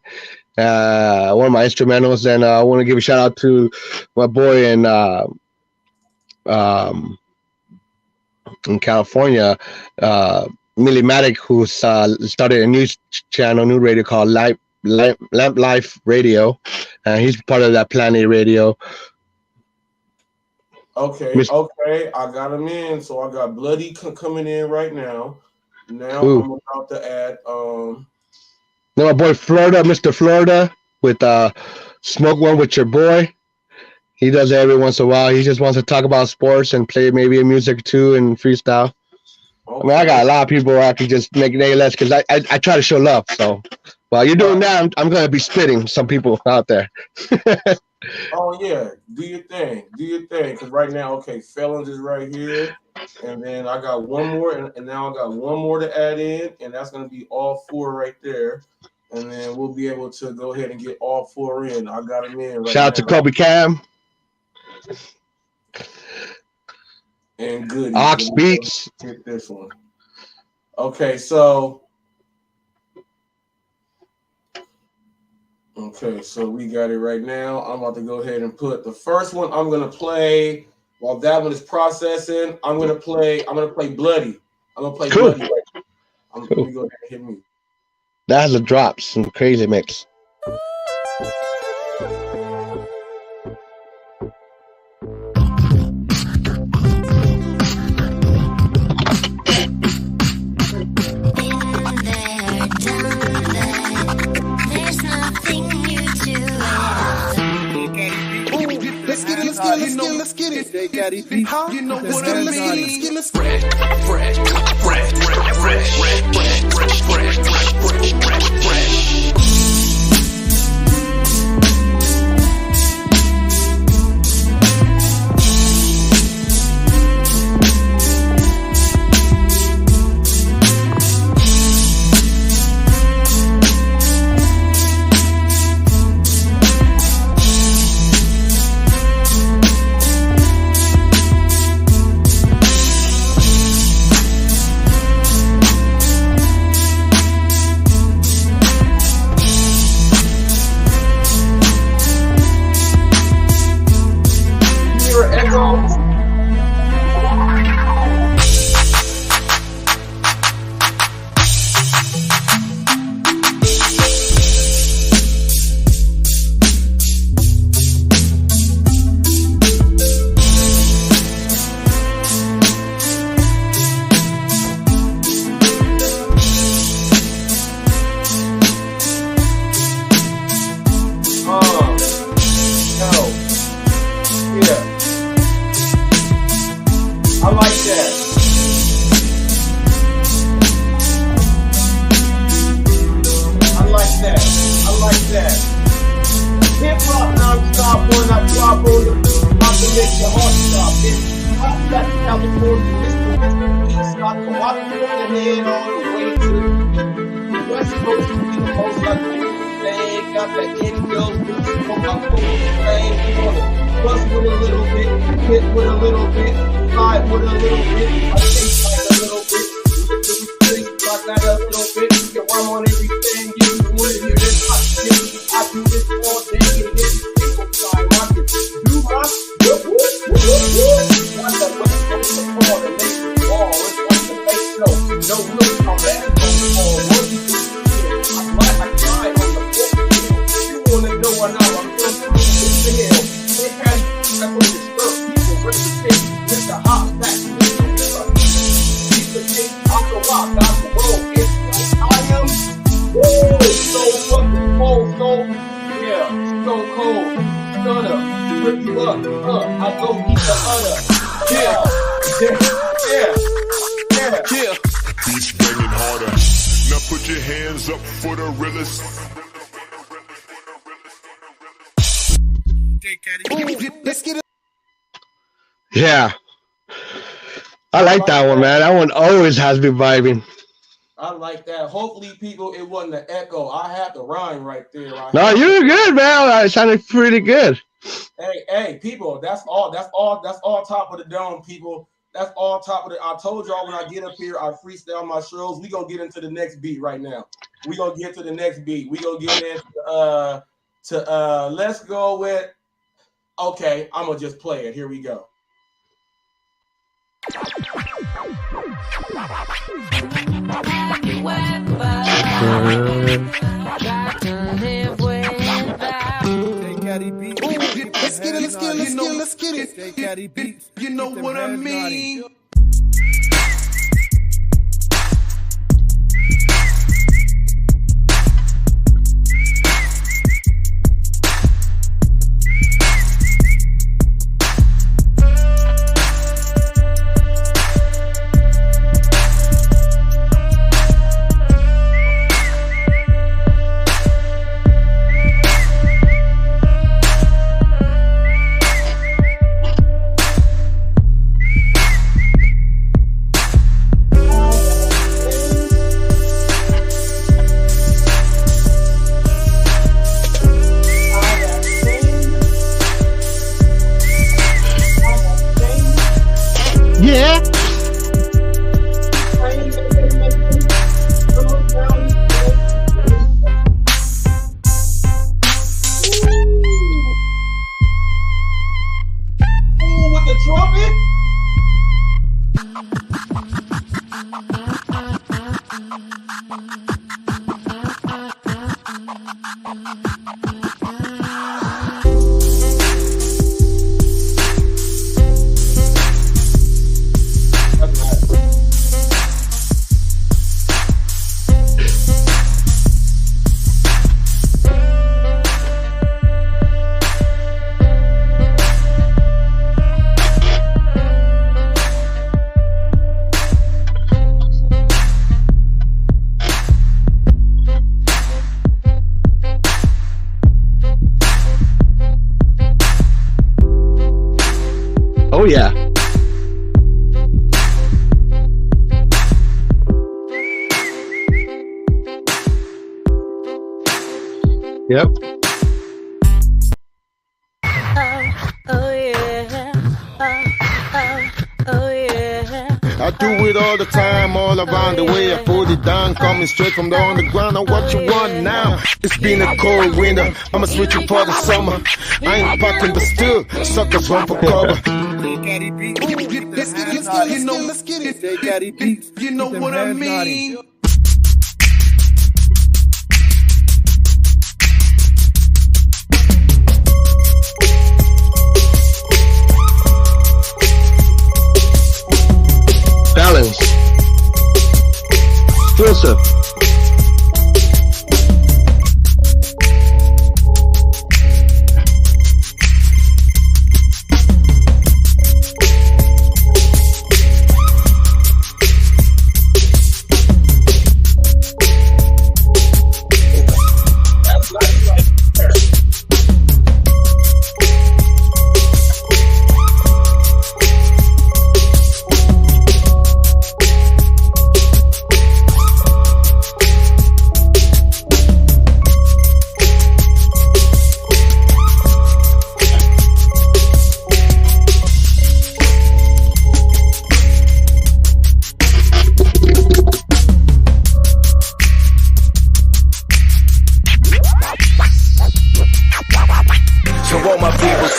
one of my instrumentals, and I want to give a shout out to my boy in California, Millie Maddock, who's started a new channel, new radio called Lamp Life Radio, and he's part of that Planet Radio. Okay, I got them in. So I got Bloody coming in right now. Now I'm about to add Then my boy Florida, Mr. Florida, with Smoke One with your boy. He does it every once in a while. He just wants to talk about sports and play maybe music too and freestyle. Okay. I mean, I got a lot of people I can just make less because I try to show love. So while you're doing that, I'm going to be spitting some people out there. Oh, yeah. Do your thing. Because right now, okay, Felons is right here. And then I got one more. And now I got one more to add in. And that's going to be all 4 right there. And then we'll be able to go ahead and get all 4 in. I got them in right now. Shout out to Kobe Cam. And Goody. Ox Beats. Get this one. Okay, so we got it right now. I'm about to go ahead and put the first one I'm gonna play while that one is processing. I'm gonna play Bloody. I'm gonna play Bloody right now. Let me go ahead and hit me. That has a drop, some crazy mix. Let's get it. They got it beat. You know what I mean? Let's get it. Yeah. I like that one, man. That one always has me vibing. I like that. Hopefully, people, it wasn't an echo. I have to rhyme right there. No, you're good, man. It sounded pretty good. Hey, people, that's all top of the dome, people. That's all top of the. I told y'all when I get up here, I freestyle my shows. We gonna get into the next beat right now. We gonna get to the next beat. We gonna get into let's go with. Okay, I'm gonna just play it. Here we go. Let's get it. let's get it. J Caddy Beats. You know what I mean? Yeah. With the trumpet. Oh yeah. Yep. I do it all the time, all around the way. I put it down, coming straight from the underground. Now what you want now? It's been a cold winter, I'ma switch you for the summer. I ain't packing, but still, suckers run for cover. J Caddy Beats. Let's get it. J Caddy Beats. You know what I mean? Balance. Explosive.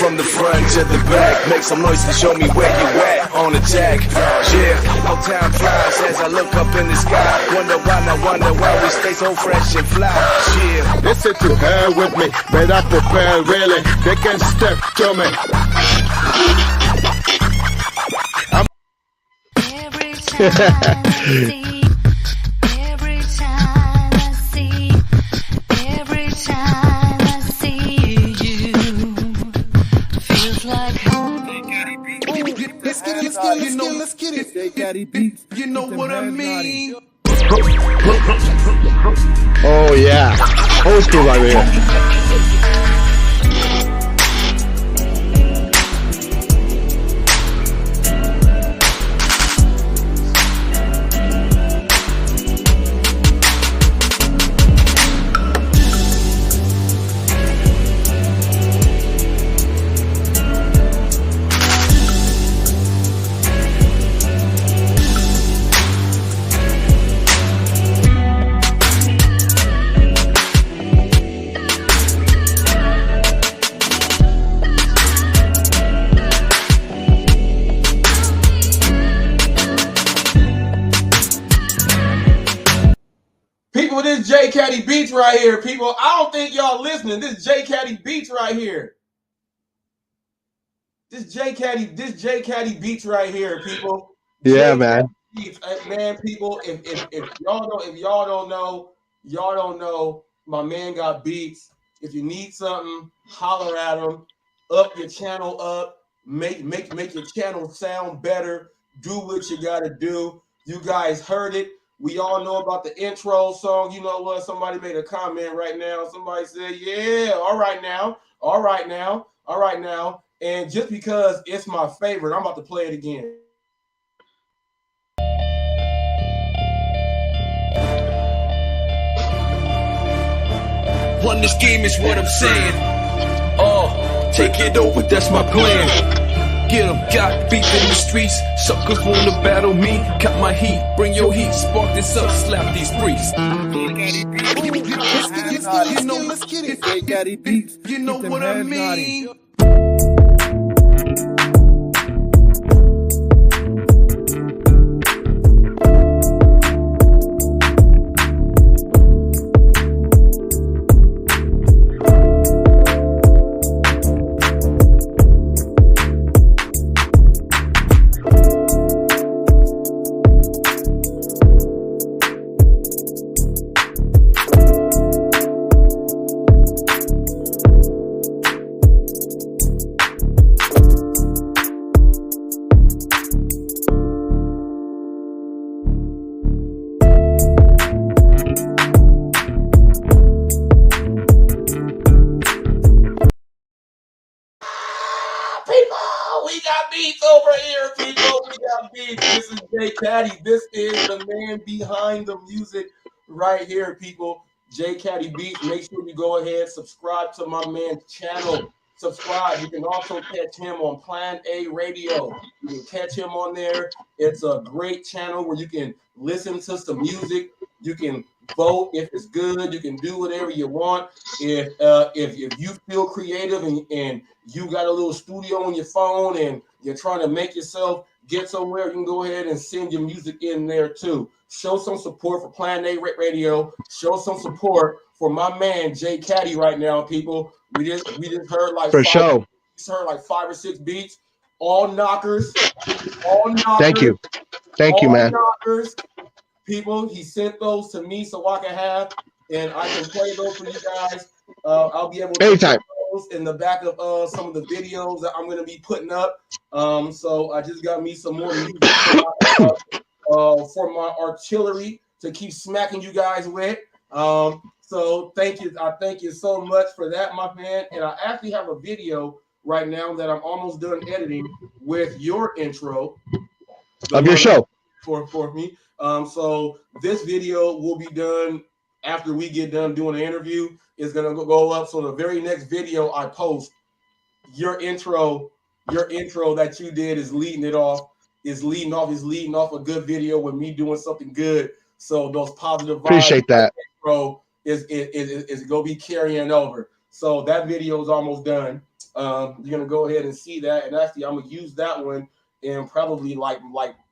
From the front to the back, make some noise to show me where you at on the jack. Yeah, how time flies as I look up in the sky. Wonder why we stay so fresh and fly. Yeah, They said to hell with me, but I prepare really. They can step to me. Every time I see, every time I see, every time I see you, feels like home. Let's get it. J Caddy Beats. you know what I mean? Oh yeah. Old school right here. People, this J Caddy Beats right here. People, I don't think y'all listening. This J Caddy Beats right here. This J Caddy beats right here, people. Yeah, J man. Caddy beats, man, people. If y'all don't know, my man got beats. If you need something, holler at him. Up your channel up. Make your channel sound better. Do what you gotta do. You guys heard it. We all know about the intro song. You know what? Somebody made a comment right now. Somebody said, "Yeah, all right now, all right now, all right now." And just because it's my favorite, I'm about to play it again. Run this game is what I'm saying. Take it over, that's my plan. Get 'em, got beef in the streets. Suckers wanna battle me. Cut my heat, bring your heat, spark this up, slap these freaks. You know what I mean? We got beats over here, people. We got beats. This is J Caddy. This is the man behind the music right here, people. J Caddy Beats. Make sure you go ahead, subscribe to my man's channel. Subscribe. You can also catch him on Plan A Radio. You can catch him on there. It's a great channel where you can listen to some music. You can vote if it's good. You can do whatever you want. If you feel creative and you got a little studio on your phone and you're trying to make yourself get somewhere, you can go ahead and send your music in there too. Show some support for Plan A Radio. Show some support for my man J Caddy right now, people. We just heard like For sure. heard like 5 or 6 beats, all knockers, all knockers. Thank you, man. Knockers. People, he sent those to me so I can have, and I can play those for you guys. I'll be able to anytime put those in the back of some of the videos that I'm going to be putting up. So I just got me some more music for my artillery to keep smacking you guys with. So thank you. I thank you so much for that, my man. And I actually have a video right now that I'm almost done editing with your intro of your show for me. So this video will be done after we get done doing the interview. It's gonna go up. So the very next video I post, your intro that you did is leading off a good video with me doing something good. So those positive vibes, appreciate that. Intro is gonna be carrying over. So that video is almost done. You're gonna go ahead and see that, and actually I'm gonna use that one in probably like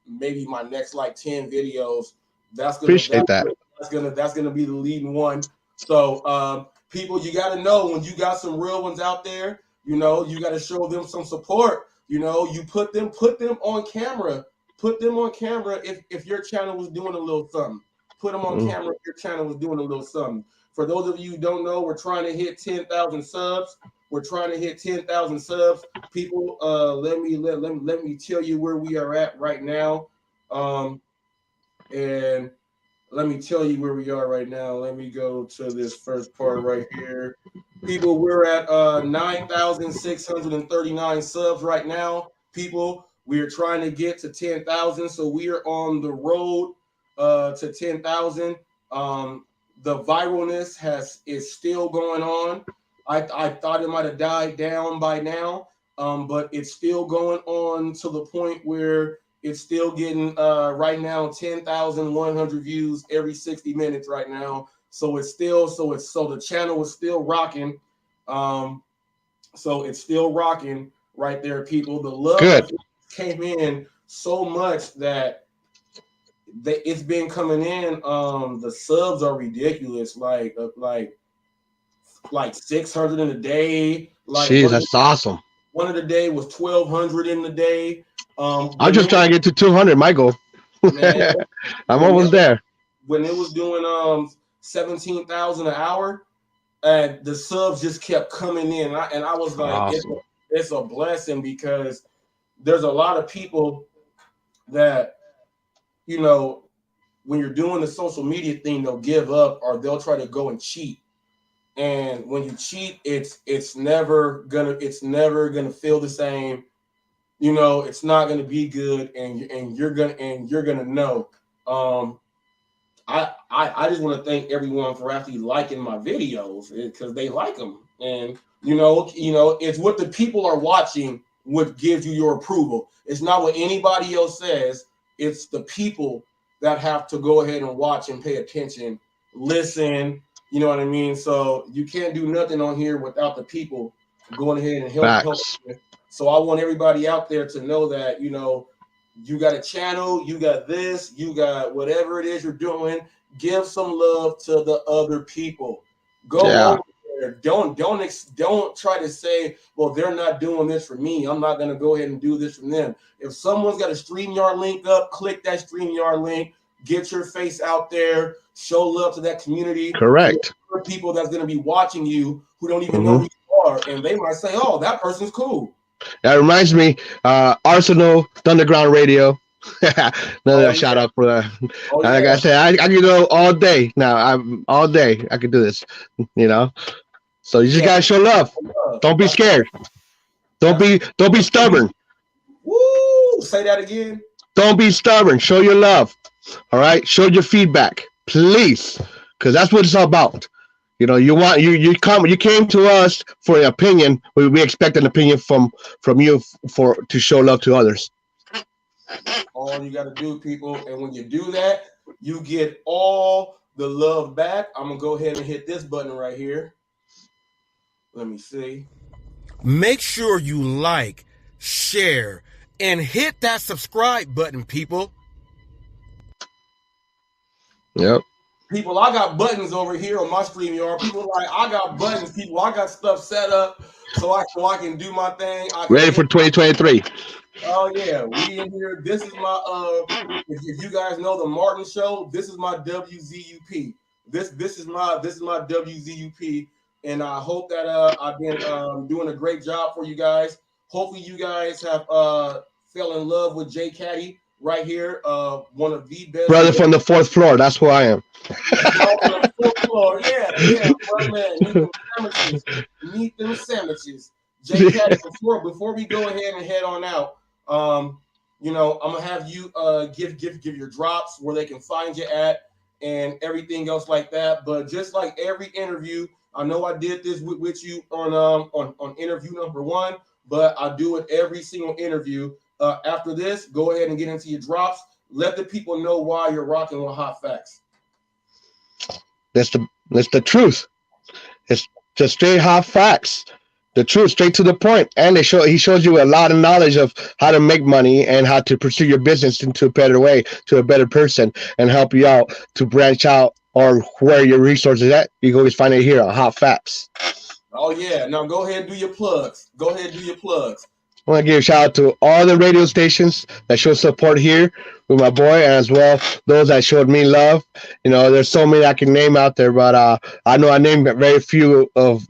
maybe my next like 10 videos. That's gonna be the leading one. So people, you got to know when you got some real ones out there, you know, you got to show them some support. You know, you put them on camera. Put them on camera if your channel was doing a little something. Put them on camera if your channel was doing a little something. For those of you who don't know, we're trying to hit 10,000 subs. We're trying to hit 10,000 subs. People, let me tell you where we are at right now. And let me tell you where we are right now. Let me go to this first part right here. People, we're at 9,639 subs right now. People, we are trying to get to 10,000. So we are on the road to 10,000. The viralness is still going on. I thought it might have died down by now, but it's still going on to the point where it's still getting right now 10,100 views every 60 minutes right now. So the channel is still rocking. So it's still rocking right there, people. The love came in so much that it's been coming in. The subs are ridiculous, like 600 in a day. Like, jeez, that's awesome. One of the day was 1,200 in the day. I'm just trying to get to 200. My goal. Man, I'm almost there. When it was doing 17,000 an hour, and the subs just kept coming in, and I was like, Awesome. it's a blessing, because there's a lot of people that, you know, when you're doing the social media thing, they'll give up or they'll try to go and cheat. And when you cheat, it's never gonna feel the same. You know, it's not gonna be good, and you're gonna know. I just want to thank everyone for actually liking my videos, because they like them, and you know, it's what the people are watching what gives you your approval. It's not what anybody else says. It's the people that have to go ahead and watch and pay attention, listen. You know what I mean? So you can't do nothing on here without the people going ahead and help. So I want everybody out there to know that, you know, you got a channel, you got this, you got whatever it is you're doing. Give some love to the other people. Go over there. Don't try to say, well, they're not doing this for me, I'm not going to go ahead and do this for them. If someone's got a StreamYard link up, click that StreamYard link. Get your face out there. Show love to that community. Correct. For people that's going to be watching you who don't even know who you are, and they might say, "Oh, that person's cool." That reminds me, Arsenal Underground Radio. Another shout out for that. Like I said, I can go all day. Now I'm all day. I can do this. You know, so you just gotta show love. Don't be scared. Don't be stubborn. Woo! Say that again. Don't be stubborn. Show your love. All right. Show your feedback, please, because that's what it's all about. You know, you came to us for an opinion. We expect an opinion from you to show love to others. All you got to do, people, and when you do that, you get all the love back. I'm gonna go ahead and hit this button right here. Let me see. Make sure you like, share, and hit that subscribe button, people. Yep. People, I got buttons over here on my StreamYard. People are like, I got buttons. People, I got stuff set up so I can do my thing. Ready for 2023. Oh yeah, we in here. This is my if you guys know the Martin Show, this is my WZUP. This is my WZUP, and I hope that I've been doing a great job for you guys. Hopefully, you guys have fell in love with Jay Caddy right here. One of the best brother from the 4th floor. That's who I am. Yeah, well, man, meet them sandwiches. Jay Caddy, before we go ahead and head on out, you know, I'm gonna have you give your drops, where they can find you at, and everything else like that. But just like every interview, I know I did this with you on interview number 1, but I do it every single interview. After this, go ahead and get into your drops. Let the people know why you're rocking with Hot Facts. That's the truth. It's just straight hot facts. The truth, straight to the point. And he shows you a lot of knowledge of how to make money and how to pursue your business into a better way, to a better person, and help you out to branch out or where your resources at. You can always find it here on Hot Facts. Oh yeah. Now go ahead and do your plugs. I want to give a shout out to all the radio stations that show support here with my boy, and as well those that showed me love. You know, there's so many I can name out there, but I know I named very few of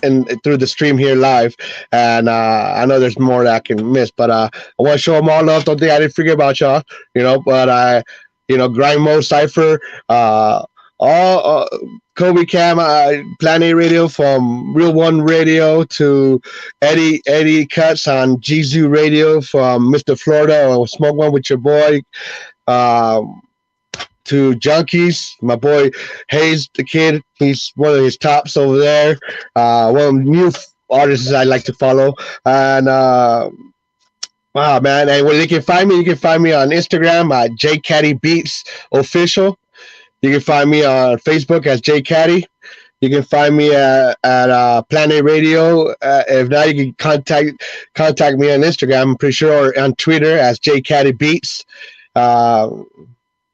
and through the stream here live, and I know there's more that I can miss, but I want to show them all love. Don't think I didn't forget about y'all, you know. But Grind Mode, Cypher, all Kobe Cam, Planet Radio, from Real One Radio to Eddie Cuts on Jizu Radio, from Mr. Florida or Smoke One with your boy, to Junkies, my boy Hayes the Kid. He's one of his tops over there. One of the new artists I like to follow. And wow, man. And where you can find me on Instagram at JCaddyBeats Official. You can find me on Facebook as JCaddy. You can find me at Planet Radio. If not, you can contact me on Instagram, I'm pretty sure, or on Twitter as JCaddyBeats.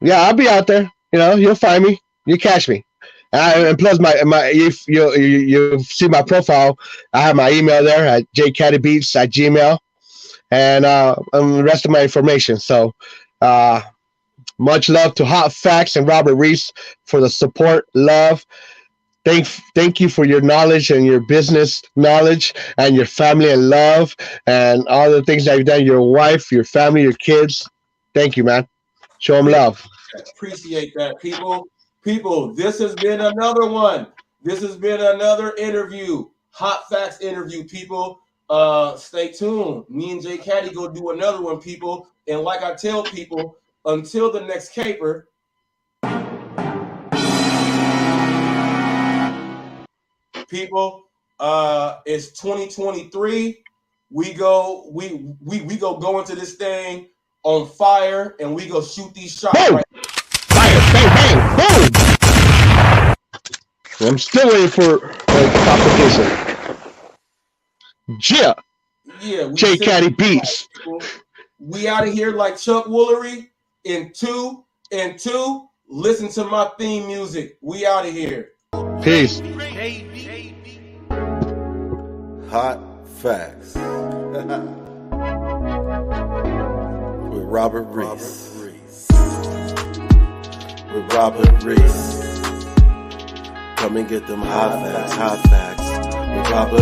Yeah, I'll be out there. You know, you'll find me. You catch me. And plus, if you see my profile, I have my email there at jcaddybeats@gmail, and the rest of my information. So, much love to Hot Facts and Robert Reese for the support, love. Thank you for your knowledge and your business knowledge and your family and love and all the things that you've done. Your wife, your family, your kids. Thank you, man. Show them love. Appreciate that, people. People, this has been another one. This has been another interview. Hot Facts interview, people. Stay tuned. Me and J Caddy go do another one, people. And like I tell people, until the next caper, people, it's 2023. We go into this thing on fire, and we go shoot these shots. Boom! Right. Fire! Bang! Bang! Boom! I'm still waiting for competition. Yeah. J Caddy Beats. We out of here like Chuck Woolery in 2 and 2. Listen to my theme music. We out of here. Peace. Hot Facts with Robert Reese. With Robert Reese. Come and get them hot facts with Robert.